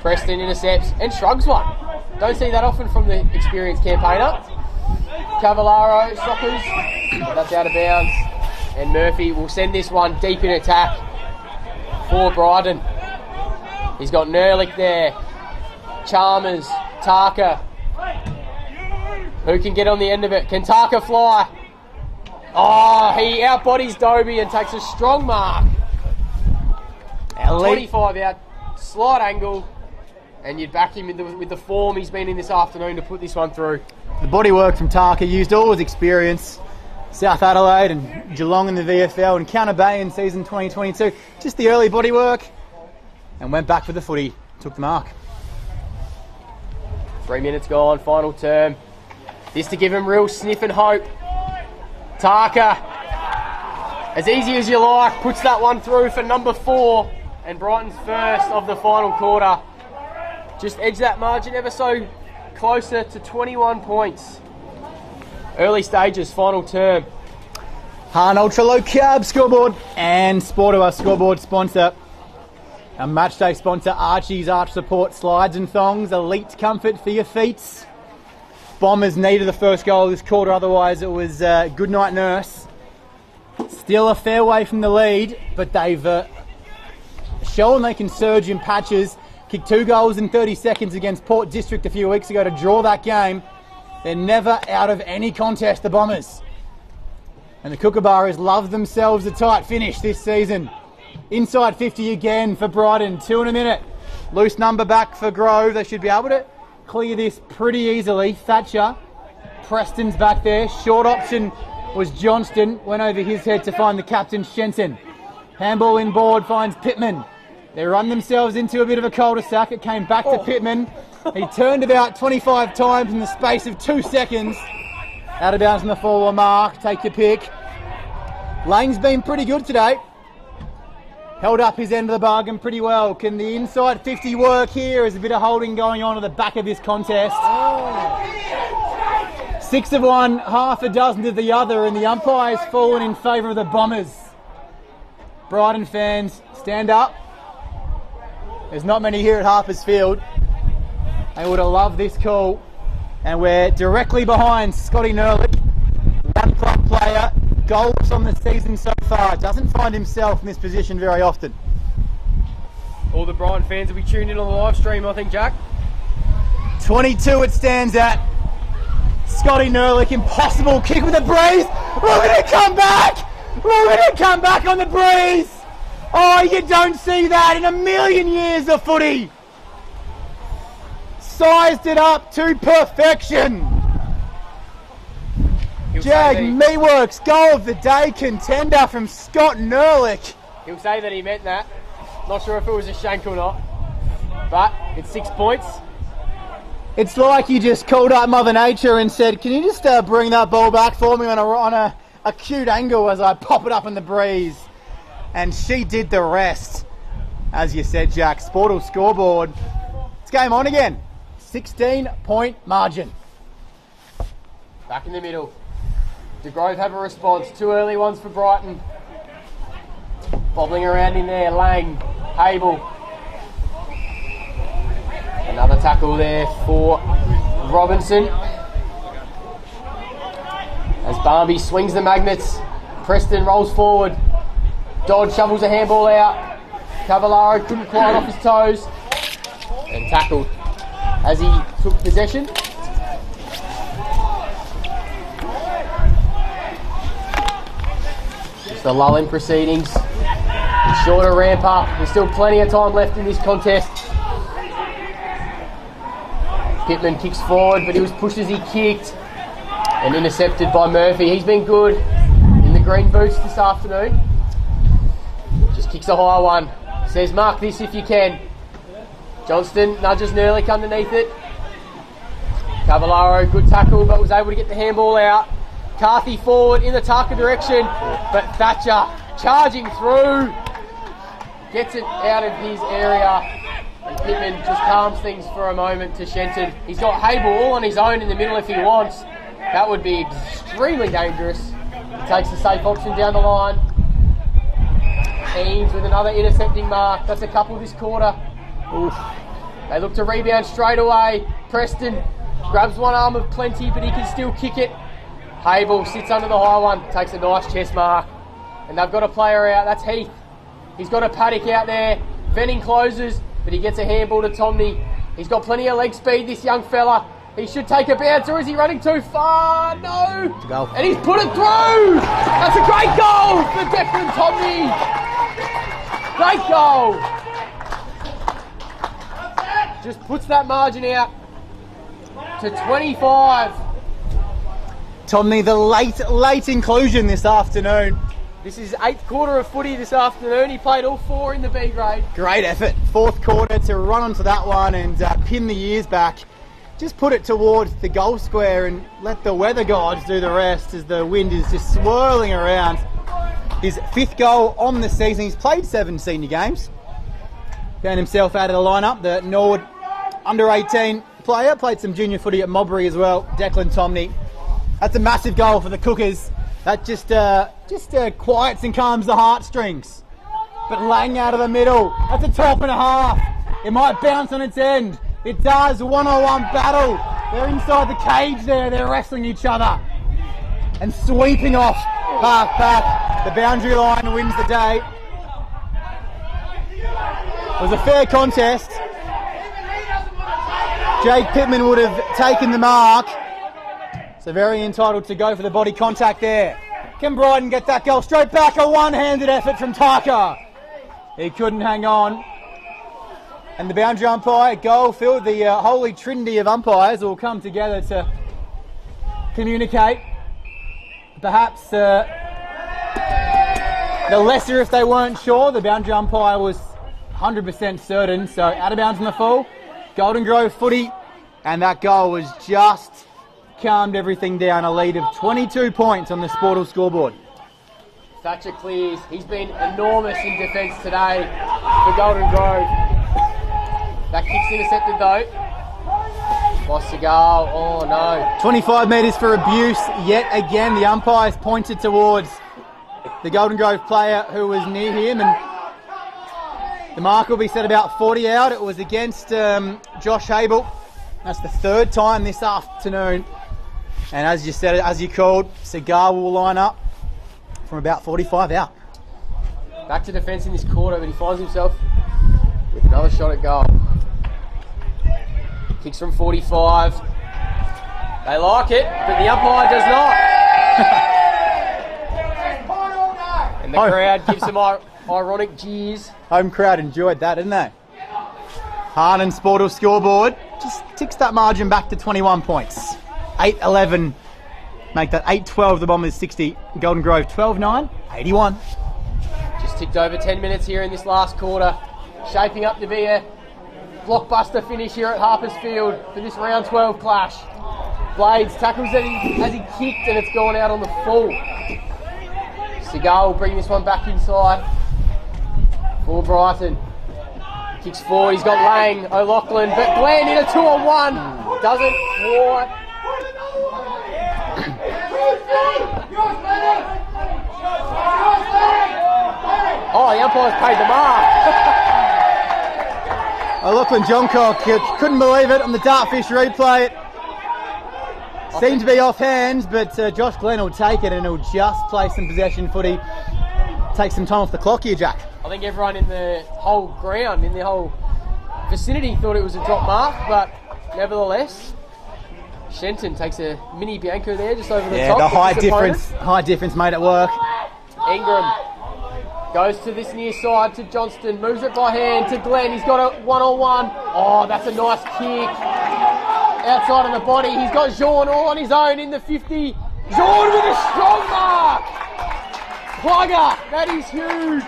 Preston intercepts and shrugs one. Don't see that often from the experienced campaigner. Cavallaro, Sockers, that's out of bounds. And Murphy will send this one deep in attack for Brighton. He's got Nerlich there. Chalmers, Tarka. Who can get on the end of it? Can Tarka fly? Oh, he outbodies Dobie and takes a strong mark. 25 out, slight angle. And you'd back him with the form he's been in this afternoon to put this one through. The bodywork from Tarka used all his experience. South Adelaide and Geelong in the VFL and Counter Bay in season 2022. Just the early bodywork. And went back for the footy. Took the mark. 3 minutes gone, final term. This to give him real sniff and hope. Tarka, as easy as you like, puts that one through for number 4. And Brighton's first of the final quarter. Just edge that margin ever so closer to 21 points. Early stages, final term. Han Ultra Low Carb scoreboard and Sportua scoreboard sponsor. Our matchday sponsor, Archie's Arch Support Slides and Thongs. Elite comfort for your feet. Bombers needed the first goal this quarter, otherwise it was good night nurse. Still a fair way from the lead, but they've shown they can surge in patches. Kicked 2 goals in 30 seconds against Port District a few weeks ago to draw that game. They're never out of any contest, the Bombers. And the Kookaburras love themselves a tight finish this season. Inside 50 again for Brighton, 2 in a minute. Loose number back for Grove. They should be able to clear this pretty easily. Thatcher, Preston's back there. Short option was Johnston. Went over his head to find the captain, Shenton. Handball inboard finds Pittman. They run themselves into a bit of a cul-de-sac. It came back to Pittman. He turned about 25 times in the space of 2 seconds. Out of bounds on the forward mark. Take your pick. Lane's been pretty good today. held up his end of the bargain pretty well. Can the inside 50 work here? There's a bit of holding going on at the back of this contest. 6 of one, half a dozen to the other, and the umpire's fallen in favour of the Bombers. Brighton fans, stand up. There's not many here at Harpers Field. They would have loved this call. And we're directly behind Scotty Nerlich, one club player, goals on the season so far. Doesn't find himself in this position very often. All the Brighton fans will be tuned in on the live stream, I think, Jack. 22 it stands at. Scotty Nerlich, impossible kick with a breeze. Look at it come back! Look at it come back on the breeze! Oh, you don't see that in a million years of footy. Sized it up to perfection. Jag Meworks, goal of the day contender from Scott Nerlich. He'll say that he meant that. Not sure if it was a shank or not, but it's 6 points. It's like he just called up Mother Nature and said, can you just bring that ball back for me on a acute angle as I pop it up in the breeze? And she did the rest. As you said, Jack, Sportal scoreboard. It's game on again. 16-point margin. Back in the middle. De Grove have a response. 2 early ones for Brighton. Bobbling around in there. Lang, Hable. Another tackle there for Robinson. As Barnaby swings the magnets. Preston rolls forward. Dodd shovels a handball out. Cavallaro couldn't quite off his toes. And tackled as he took possession. Just a lull in proceedings. Shorter ramp up. There's still plenty of time left in this contest. Pittman kicks forward, but he was pushed as he kicked and intercepted by Murphy. He's been good in the green boots this afternoon. Just kicks a high one. Says, mark this if you can. Johnston nudges Nerlich underneath it. Cavallaro, good tackle, but was able to get the handball out. Carthy forward in the Tarka direction, but Thatcher charging through. Gets it out of his area. And Pittman just calms things for a moment to Shenton. He's got Hable all on his own in the middle if he wants. That would be extremely dangerous. He takes the safe option down the line. Eames with another intercepting mark. That's a couple this quarter. Oof. They look to rebound straight away. Preston grabs one arm of plenty, but he can still kick it. Hable sits under the high one, takes a nice chest mark. And they've got a player out. That's Heath. He's got a Paddock out there. Venning closes, but he gets a handball to Tomney. He's got plenty of leg speed, this young fella. He should take a bounce, or is he running too far? No! Go. And he's put it through! That's a great goal for Declan Tomney! Great goal! Just puts that margin out to 25. Tomney, the late inclusion this afternoon. This is 8th quarter of footy this afternoon. He played all 4 in the B grade. Great effort. 4th quarter to run onto that one and pin the years back. Just put it towards the goal square and let the weather gods do the rest as the wind is just swirling around. His 5th goal on the season. He's played 7 senior games. Found himself out of the lineup. The Nord under-18 player. Played some junior footy at Modbury as well. Declan Tomney. That's a massive goal for the Cookers. That just quiets and calms the heartstrings. But Lang out of the middle. That's a 12.5. It might bounce on its end. It does. 1-on-1 battle. They're inside the cage there. They're wrestling each other. And sweeping off half back. The boundary line wins the day. It was a fair contest. Jake Pittman would have taken the mark. So very entitled to go for the body contact there. Can Brighton get that goal straight back? A one-handed effort from Tarka. He couldn't hang on. And the boundary umpire, goal field, the holy trinity of umpires will come together to communicate. Perhaps the lesser if they weren't sure. The boundary umpire was 100% certain. So out of bounds in the full. Golden Grove footy. And that goal was just calmed everything down. A lead of 22 points on the Sportal scoreboard. Thatcher clears. He's been enormous in defence today for Golden Grove. That kick's intercepted though. By Seagal. Oh no. 25 metres for abuse. Yet again, the umpires pointed towards the Golden Grove player who was near him, and the mark will be set about 40 out. It was against Josh Hable. That's the third time this afternoon. And as you said, as you called, Seagal will line up from about 45 out. Back to defence in this quarter, but he finds himself with another shot at goal. Kicks from 45. They like it, but the umpire does not. And the crowd gives some ironic jeers. Home crowd enjoyed that, didn't they? Hahn and Sportal scoreboard just ticks that margin back to 21 points. 8-11, make that 8-12, the Bombers 60, Golden Grove 12-9, 81. Just ticked over 10 minutes here in this last quarter. Shaping up to be a blockbuster finish here at Harpers Field for this round 12 clash. Blades tackles as he kicked and it's gone out on the full. Seagal will bring this one back inside for Brighton. Kicks forward, he's got Lang, O'Loughlin, but Glenn in a 2-on-1. Doesn't quite. Oh, the umpire's paid the mark. O'Loughlin Johncock couldn't believe it on the Dartfish replay. It seemed to be off hands, but Josh Glenn will take it and he'll just play some possession footy. Take some time off the clock here, Jack. I think everyone in the whole ground, in the whole vicinity, thought it was a drop mark, but nevertheless, Shenton takes a mini Bianco there just over the top. The high difference made it work. Ingram goes to this near side to Johnston, moves it by hand to Glenn. He's got a 1-on-1. Oh, that's a nice kick. Outside of the body, he's got Jean all on his own in the 50. Jean with a strong mark. Plugger, that is huge.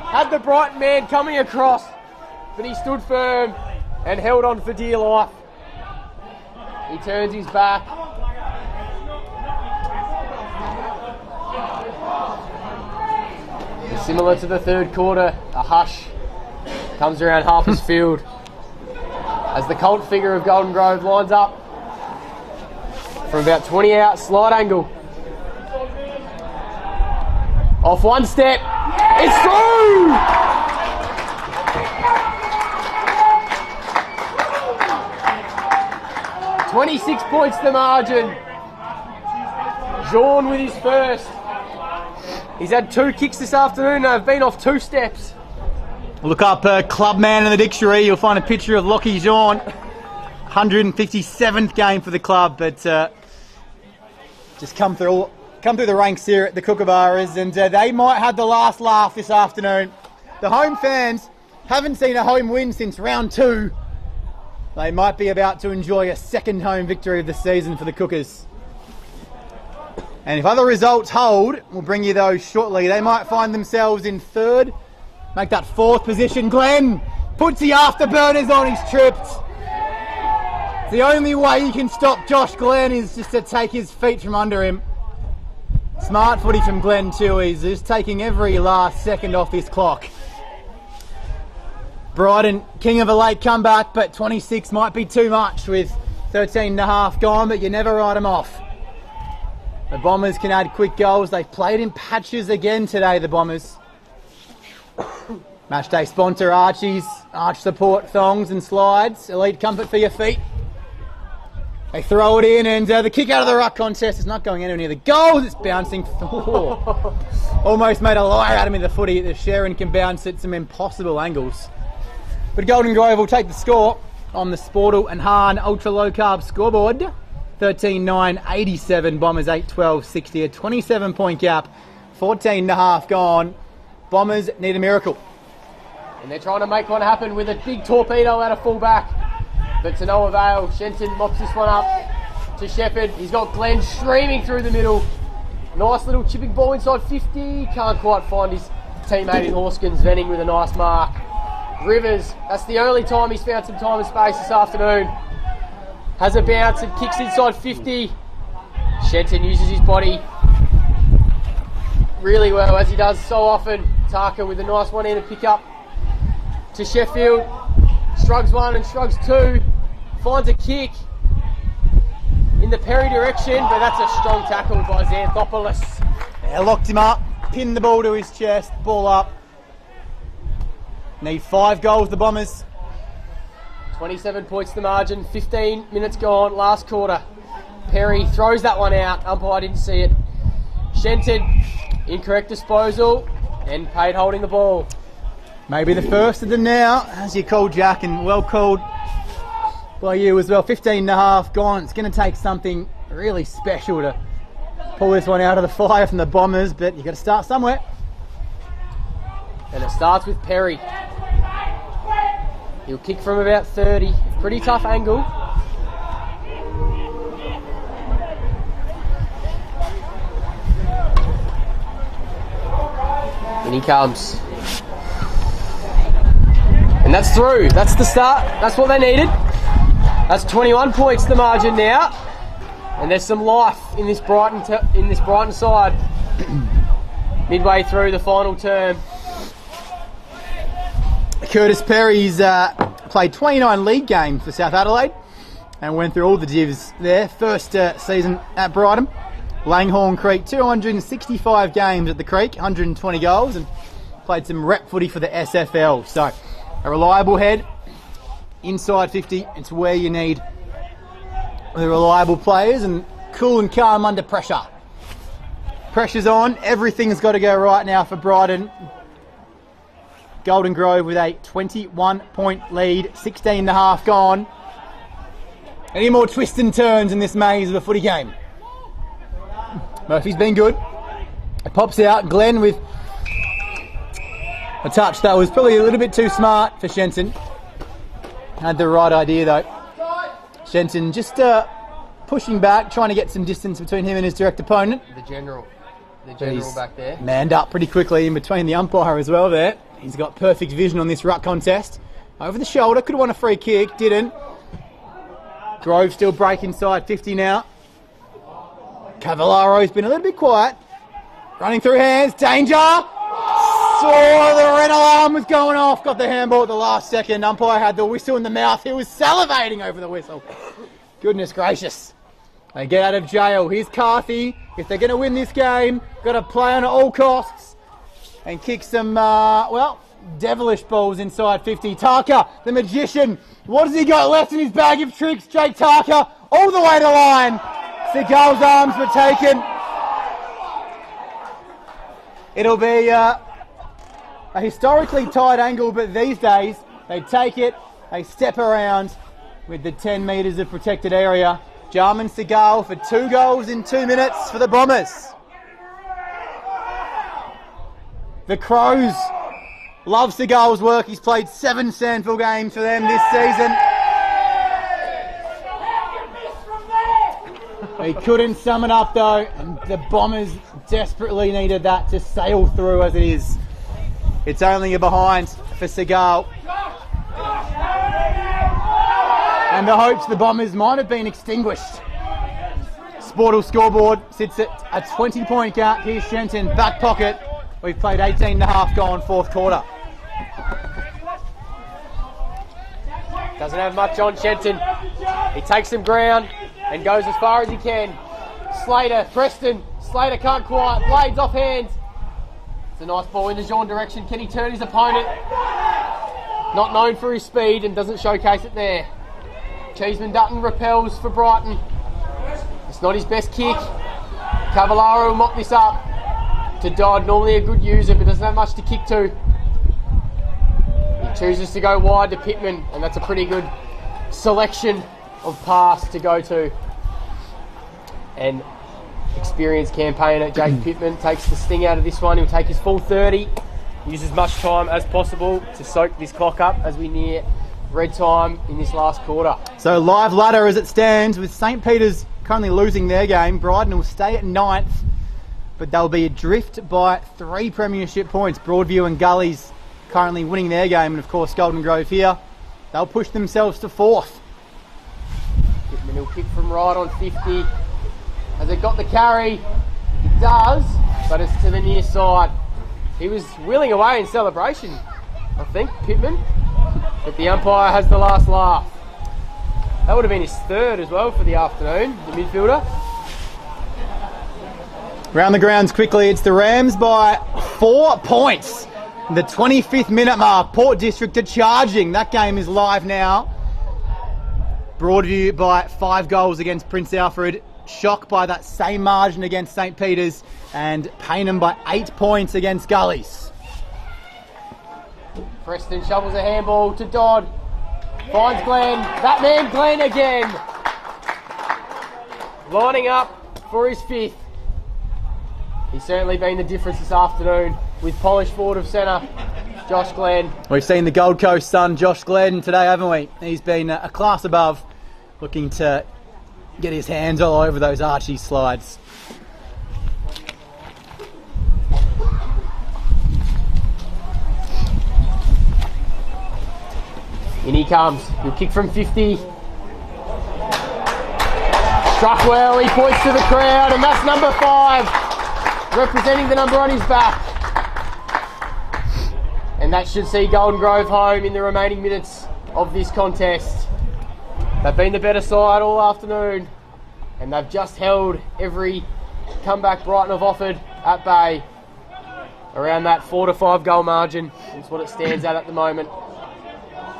Had the Brighton man coming across, but he stood firm and held on for dear life. He turns his back. And similar to the third quarter, a hush comes around Harpers Field as the cult figure of Golden Grove lines up from about 20 out, slide angle. Off one step, it's through! "26 points the margin. Jean with his first. He's had 2 kicks this afternoon. They've been off 2 steps. Look up club man in the dictionary. You'll find a picture of Lockie Jean. 157th game for the club, but just come through the ranks here at the Kookaburras, and they might have the last laugh this afternoon. The home fans haven't seen a home win since round 2. They might be about to enjoy a second home victory of the season for the Cookers. And if other results hold, we'll bring you those shortly. They might find themselves in third, make that 4th position. Glenn puts the afterburners on, he's tripped. The only way you can stop Josh Glenn is just to take his feet from under him. Smart footy from Glenn too. He's just taking every last second off this clock. Brighton, king of a late comeback, but 26 might be too much with 13.5 gone, but you never write them off. The Bombers can add quick goals. They've played in patches again today, the Bombers. Matchday sponsor Archie's, arch support thongs and slides. Elite comfort for your feet. They throw it in, and the kick out of the ruck contest is not going anywhere near the goal. It's bouncing. Almost made a liar out of me, the footy. The Sharon can bounce at some impossible angles. But Golden Grove will take the score on the Sportal and Hahn Ultra Low Carb scoreboard. 13-9-87, Bombers 8-12-60, a 27-point gap, 14.5 gone. Bombers need a miracle. And they're trying to make one happen with a big torpedo out of full-back. But to no avail. Shenton mops this one up to Shepherd. He's got Glenn streaming through the middle. Nice little chipping ball inside 50. Can't quite find his teammate in Horskins. Venning with a nice mark. Rivers, that's the only time he's found some time and space this afternoon. Has a bounce and kicks inside 50. Shenton uses his body. really well, as he does so often. Tarka with a nice one-handed pickup to Sheffield. Shrugs one and shrugs two. Finds a kick in the Perry direction, but that's a strong tackle by Xanthopoulos. Yeah, locked him up, pinned the ball to his chest, ball up. Need 5 goals, the Bombers. 27 points the margin, 15 minutes gone, last quarter. Perry throws that one out, umpire didn't see it. Shenton, incorrect disposal, and Pate holding the ball. Maybe the first of them now, as you called, Jack, and well called by you as well. 15 and a half gone. It's going to take something really special to pull this one out of the fire from the Bombers, but you've got to start somewhere. And it starts with Perry. He'll kick from about 30. Pretty tough angle. And he comes. And that's through. That's the start. That's what they needed. That's 21 points the margin now. And there's some life in this Brighton side. Midway through the final term. Curtis Perry's played 29 league games for South Adelaide and went through all the divs there. First season at Brighton. Langhorne Creek, 265 games at the Creek, 120 goals, and played some rep footy for the SFL. So, a reliable head, inside 50, it's where you need the reliable players, and cool and calm under pressure. Pressure's on, everything's got to go right now for Brighton. Golden Grove with a 21-point lead, 16 and a half gone. Any more twists and turns in this maze of a footy game? Murphy's been good. It pops out. Glenn with a touch that was probably a little bit too smart for Shenton. Had the right idea though. Shenton just pushing back, trying to get some distance between him and his direct opponent. The general back there. Manned up pretty quickly in between the umpire as well there. He's got perfect vision on this ruck contest. Over the shoulder, could have won a free kick, didn't. Grove still break inside 50 now. Cavallaro's been a little bit quiet. Running through hands, danger! Saw the red alarm was going off, got the handball at the last second. Umpire had the whistle in the mouth, he was salivating over the whistle. Goodness gracious. They get out of jail. Here's Carthy. If they're going to win this game, got to play on at all costs and kick some, devilish balls inside 50. Tarka, the magician. What has he got left in his bag of tricks? Jake Tarka, all the way to line. Seagal's arms were taken. It'll be a historically tight angle, but these days they take it, they step around with the 10 metres of protected area. Jarman Seagal for 2 goals in 2 minutes for the Bombers. The Crows love Seagal's work. He's played 7 Sandville games for them this season. He couldn't sum it up though, and the Bombers desperately needed that to sail through as it is. It's only a behind for Seagal. And the hopes of the Bombers might have been extinguished. Sportal scoreboard sits at a 20-point gap. Here's Shenton, back pocket. We've played 18 and a half gone fourth quarter. Doesn't have much on Shenton. He takes some ground and goes as far as he can. Slater, Preston. Slater can't quite. Blades off hands. It's a nice ball in the Jean direction. Can he turn his opponent? Not known for his speed and doesn't showcase it there. Cheeseman Dutton repels for Brighton. It's not his best kick. Cavallaro will mop this up to Dodd. Normally a good user, but doesn't have much to kick to. He chooses to go wide to Pittman, and that's a pretty good selection of pass to go to. And experienced campaigner Jake Pittman takes the sting out of this one. He'll take his full 30. Use as much time as possible to soak this clock up as we near red time in this last quarter. So live ladder as it stands, with St Peter's currently losing their game. Brighton will stay at 9th, but they'll be adrift by 3 premiership points. Broadview and Gullies currently winning their game, and of course Golden Grove here. They'll push themselves to 4th. Pittman will kick from right on 50. Has it got the carry? does, but it's to the near side. He was wheeling away in celebration, I think, Pittman. But the umpire has the last laugh. That would have been his third as well for the afternoon, the midfielder. Round the grounds quickly, it's the Rams by 4 points. The 25th minute mark, Port District are charging. That game is live now. Broadview by 5 goals against Prince Alfred. Shock by that same margin against St. Peter's. And Paynham by 8 points against Gullies. Preston shovels a handball to Dodd. Finds Glenn. That man Glenn again. Lining up for his 5th. He's certainly been the difference this afternoon with polished forward of centre, Josh Glenn. We've seen the Gold Coast son, Josh Glenn, today, haven't we? He's been a class above, looking to get his hands all over those Archie slides. In he comes. He'll kick from 50. Struck well. He points to the crowd, and that's number 5, representing the number on his back. And that should see Golden Grove home in the remaining minutes of this contest. They've been the better side all afternoon, and they've just held every comeback Brighton have offered at bay. Around that 4 to 5 goal margin is what it stands at the moment.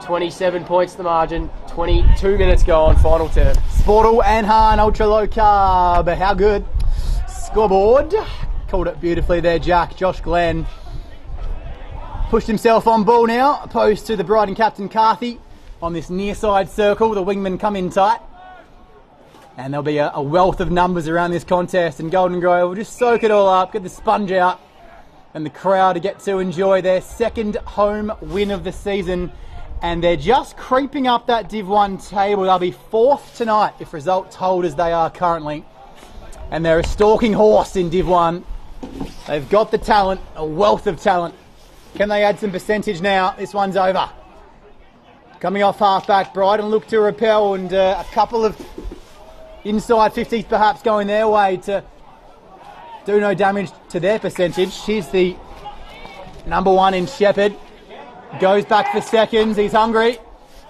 27 points the margin, 22 minutes gone, final turn. Sportle and Hahn, ultra low carb. How good? Scoreboard. Called it beautifully there, Jack. Josh Glenn pushed himself on ball now, opposed to the Brighton captain Carthy on this near side circle. The wingmen come in tight. And there'll be a wealth of numbers around this contest, and Golden Grove will just soak it all up, get the sponge out, and the crowd to get to enjoy their second home win of the season. And they're just creeping up that Div 1 table. They'll be 4th tonight if results hold as they are currently. And they're a stalking horse in Div 1. They've got the talent, a wealth of talent. Can they add some percentage now? This one's over. Coming off half-back, Brighton look to repel, and a couple of inside 50s perhaps going their way to do no damage to their percentage. Here's the number 1 in Shepherd. Goes back for seconds. He's hungry.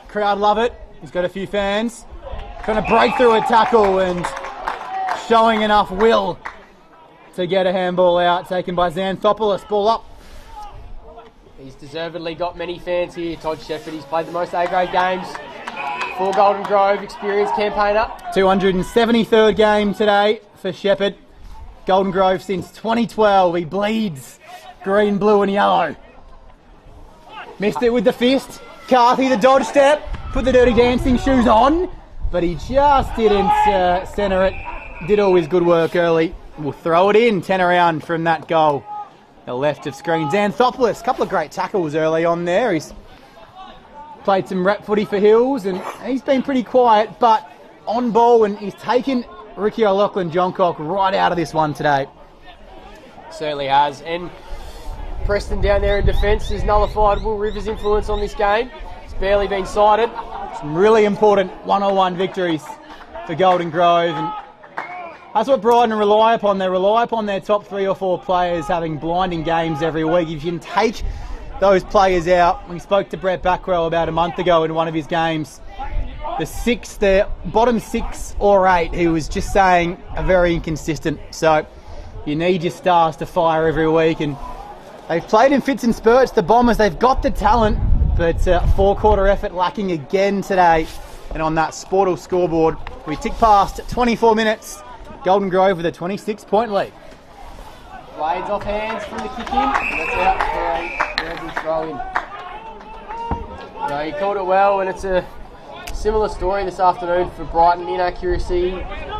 Crowd love it. He's got a few fans. Trying to break through a tackle and showing enough will to get a handball out. Taken by Xanthopoulos. Ball up. He's deservedly got many fans here, Todd Shepherd. He's played the most A-grade games for Golden Grove, experienced campaigner. 273rd game today for Shepherd. Golden Grove since 2012. He bleeds green, blue and yellow. Missed it with the fist. Carthy, the dodge step. Put the Dirty Dancing shoes on. But he just didn't centre it. Did all his good work early. We'll throw it in. 10 around from that goal. The left of screen. Xanthopoulos, a couple of great tackles early on there. He's played some rep footy for Hills, and he's been pretty quiet, but on ball, and he's taken Ricky O'Loughlin Johncock right out of this one today. Certainly has. And Preston down there in defence has nullified Will Rivers' influence on this game. It's barely been cited. Some really important 101 victories for Golden Grove, and that's what Brighton rely upon. They rely upon their top 3 or 4 players having blinding games every week. If you can take those players out, we spoke to Brett Backwell about a month ago in one of his games. The bottom 6 or 8, he was just saying are very inconsistent. So you need your stars to fire every week, and they've played in fits and spurts. The Bombers, they've got the talent, but 4-quarter effort lacking again today. And on that Sportal scoreboard, we tick past 24 minutes. Golden Grove with a 26-point lead. Blades off hands from the kick in. That's out for a Ramsey throw in. No, he called it well, and it's a similar story this afternoon for Brighton. Inaccuracy,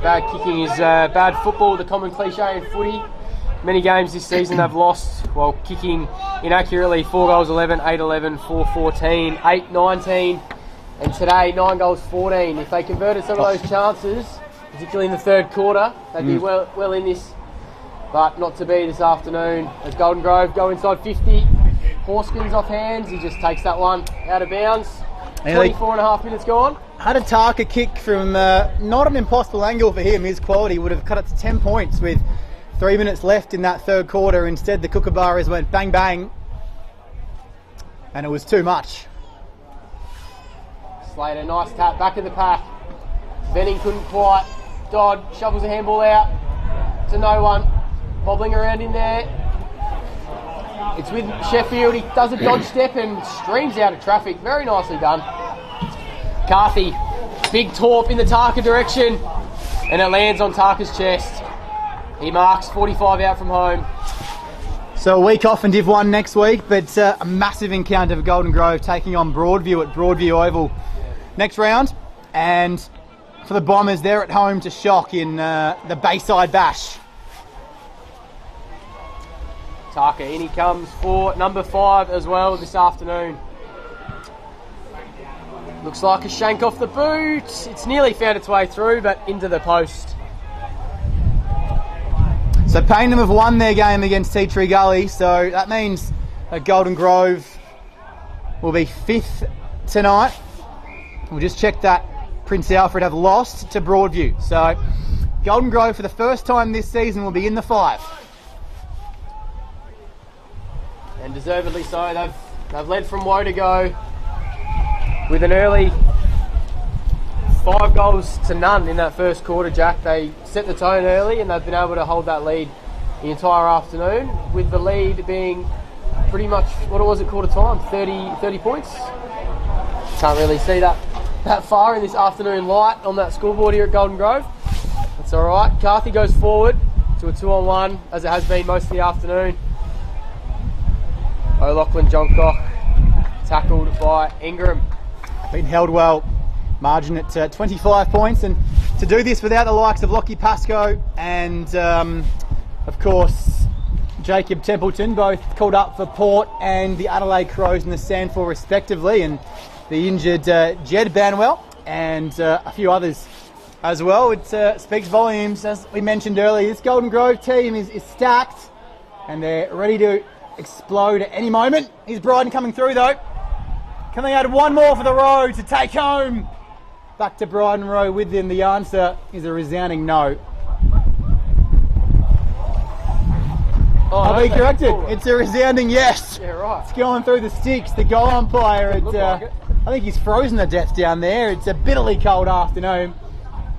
bad kicking is bad football, the common cliche in footy. Many games this season they've lost while kicking inaccurately. 4 goals 11, 8 11, 4 14, 8 19, and today 9 goals 14. If they converted some of those chances, particularly in the third quarter, they'd be well in this, but not to be this afternoon. As Golden Grove go inside 50, Horskins off hands, he just takes that one out of bounds. 24 and a half minutes gone. Had a Tarka kick from not an impossible angle for him. His quality would have cut it to 10 points with 3 minutes left in that third quarter. Instead, the Kookaburras went bang bang, and it was too much. Slater, nice tap, back of the pack. Benning couldn't quite. Dodd shovels the handball out to no one. Bobbling around in there. It's with Sheffield. He does a dodge step and streams out of traffic. Very nicely done. Carthy, big torp in the Tarka direction, and it lands on Tarka's chest. He marks 45 out from home. So a week off in Div 1 next week, but a massive encounter for Golden Grove taking on Broadview at Broadview Oval next round. And for the Bombers, they're at home to Shock in the Bayside Bash. Tarka, in he comes for number 5 as well this afternoon. Looks like a shank off the boot. It's nearly found its way through, but into the post. So Payneham have won their game against Tea Tree Gully, so that means that Golden Grove will be 5th tonight. We'll just check that Prince Alfred have lost to Broadview. So Golden Grove for the first time this season will be in the 5. And deservedly so. They've led from woe to go with an early 5 goals to none in that first quarter, Jack. They set the tone early and they've been able to hold that lead the entire afternoon, with the lead being pretty much what it was at quarter time, 30 points. Can't really see that far in this afternoon light on that scoreboard here at Golden Grove. That's all right. Carthy goes forward to a 2-on-1, as it has been most of the afternoon. O'Loughlin Johncock tackled by Ingram. Been held well, margin at 25 points, and to do this without the likes of Lockie Pascoe and of course Jacob Templeton, both called up for Port and the Adelaide Crows and the Sandford respectively, and the injured Jed Banwell and a few others as well. It speaks volumes. As we mentioned earlier, this Golden Grove team is stacked and they're ready to explode at any moment. Here's Brighton coming through though. Can they add one more for the row to take home? Back to Brighton Row with them. The answer is a resounding no. I'll be corrected. It's a resounding yes. Yeah, right. It's going through the sticks. The goal umpire, Like it. I think he's frozen to death down there. It's a bitterly cold afternoon.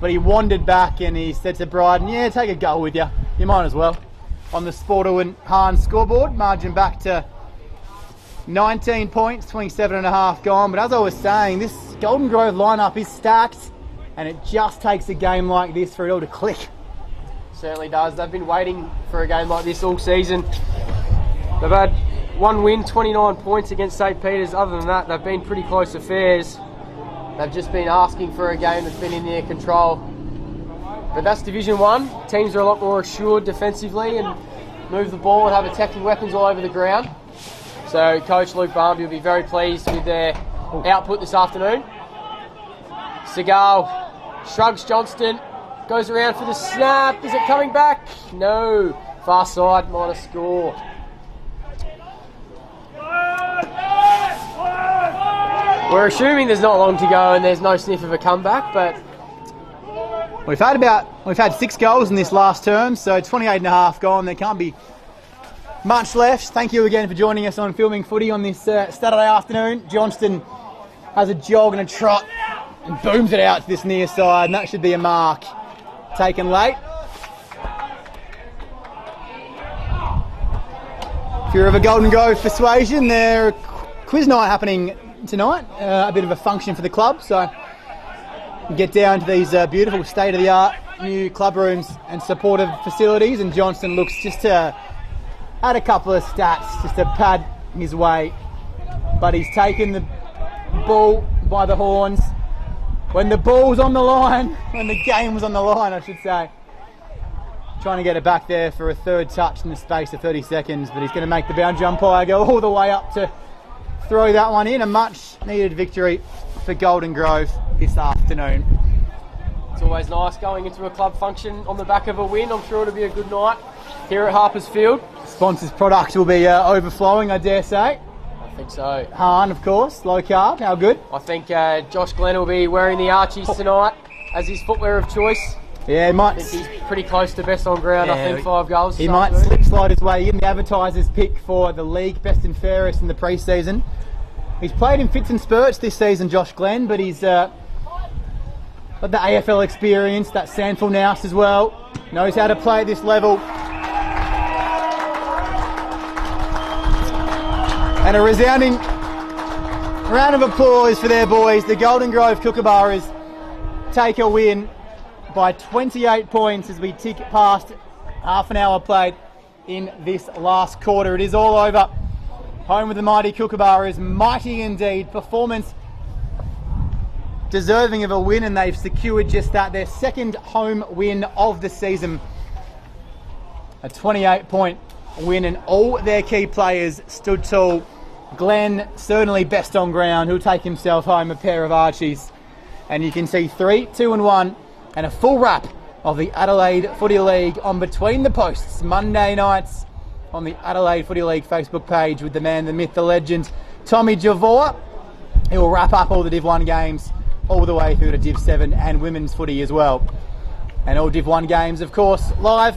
But he wandered back and he said to Brighton, yeah, take a goal with you. You might as well. On the Sporto and Hahn scoreboard, margin back to 19 points, 27.5 gone. But as I was saying, this Golden Grove lineup is stacked and it just takes a game like this for it all to click. Certainly does. They've been waiting for a game like this all season. They've had one win, 29 points against St. Peter's. Other than that, they've been pretty close affairs. They've just been asking for a game that's been in their control. But that's Division 1. Teams are a lot more assured defensively and move the ball and have attacking weapons all over the ground. So Coach Luke Barmby will be very pleased with their output this afternoon. Segal shrugs Johnston, goes around for the snap. Is it coming back? No. Far side, minus score. We're assuming there's not long to go and there's no sniff of a comeback, but We've had 6 goals in this last term, so 28.5 gone. There can't be much left. Thank you again for joining us on Filming Footy on this Saturday afternoon. Johnston has a jog and a trot and booms it out to this near side, and that should be a mark taken late. If you're of a Golden Grove persuasion, there's a quiz night happening tonight, a bit of a function for the club, so get down to these beautiful state-of-the-art new club rooms and supportive facilities, and Johnston looks just to add a couple of stats just to pad his way, but he's taken the ball by the horns when the ball's on the line, when the game was on the line I should say. Trying to get it back there for a third touch in the space of 30 seconds, but he's going to make the boundary umpire go all the way up to throw that one in. A much needed victory for Golden Grove this afternoon. it's always nice going into a club function on the back of a win. I'm sure it'll be a good night here at Harpers Field. Sponsors' product will be overflowing, I dare say. I think so. Hahn, of course, low carb, how good? I think Josh Glenn will be wearing the Archies tonight as his footwear of choice. Yeah, he I might. think he's pretty close to best on ground. I Yeah, think 5 goals. He might slip slide his way in. The advertisers pick for the league best and fairest in the pre-season. He's played in fits and spurts this season, Josh Glenn, but he's got the AFL experience, that Sandful Nous as well. Knows how to play at this level. And a resounding round of applause for their boys. The Golden Grove Kookaburras take a win by 28 points as we tick past half an hour played in this last quarter. It is all over. Home with the mighty Kookaburras. Mighty indeed. Performance deserving of a win, and they've secured just that. Their second home win of the season. A 28-point win, and all their key players stood tall. Glenn, certainly best on ground. He'll take himself home a pair of Archies. And you can see 3, 2 and 1 and a full wrap of the Adelaide Footy League on Between the Posts Monday nights on the Adelaide Footy League Facebook page with the man, the myth, the legend, Tommy Javor. He will wrap up all the Div 1 games all the way through to Div 7 and women's footy as well. And all Div 1 games, of course, live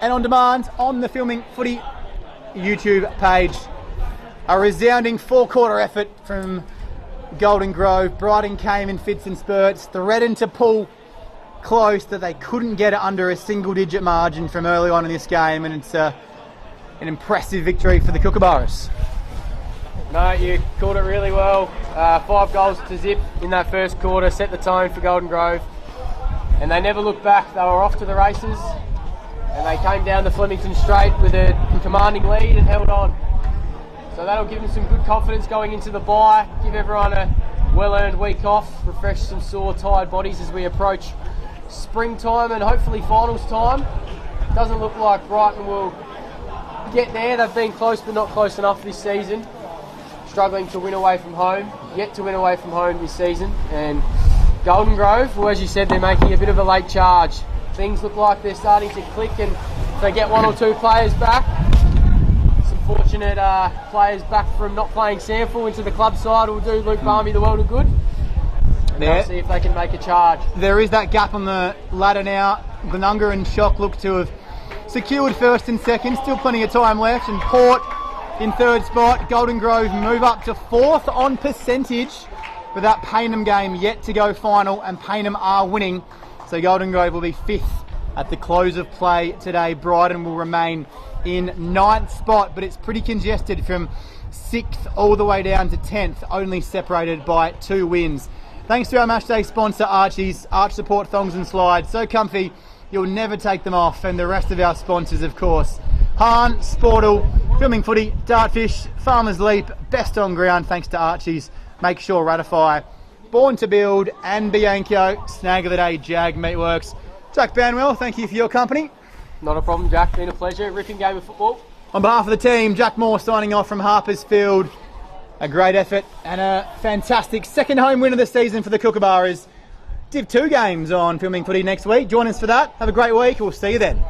and on demand on the Filming Footy YouTube page. A resounding 4-quarter effort from Golden Grove. Brighton came in fits and spurts, threatened to pull close, that they couldn't get it under a single-digit margin from early on in this game, and it's an impressive victory for the Kookaburras. No, you called it really well. 5 goals to zip in that first quarter, set the tone for Golden Grove. And they never looked back. They were off to the races. And they came down the Flemington Straight with a commanding lead and held on. So that'll give them some good confidence going into the bye. Give everyone a well-earned week off. Refresh some sore, tired bodies as we approach springtime and hopefully finals time. Doesn't look like Brighton will get there. They've been close but not close enough this season. Struggling to win away from home, yet to win away from home this season. And Golden Grove, well, as you said, they're making a bit of a late charge. Things look like they're starting to click, and if they get 1 or 2 players back, some fortunate players back from not playing Sandful into the club side will do Luke Barmy the world of good. And they'll see if they can make a charge. There is that gap on the ladder now. Glenunga and Shock look to have secured first and second. Still plenty of time left, and Port in third spot. Golden Grove move up to 4th on percentage with that Payneham game yet to go final, and Payneham are winning. So Golden Grove will be 5th at the close of play today. Brighton will remain in 9th spot, but it's pretty congested from 6th all the way down to 10th, only separated by 2 wins. Thanks to our matchday sponsor Archies, Arch Support Thongs and Slides. So comfy, you'll never take them off. And the rest of our sponsors, of course, Hahn, Sportal, Filming Footy, Dartfish, Farmers Leap, best on ground thanks to Archies. Make sure ratify, Born to Build, and Bianco. Snag of the day, Jag Meatworks. Jack Banwell, thank you for your company. Not a problem, Jack. Been a pleasure. Ripping game of football. On behalf of the team, Jack Moore signing off from Harpers Field. A great effort and a fantastic second home win of the season for the Kookaburras. Div 2 games on Filming Footy next week. Join us for that. Have a great week. We'll see you then.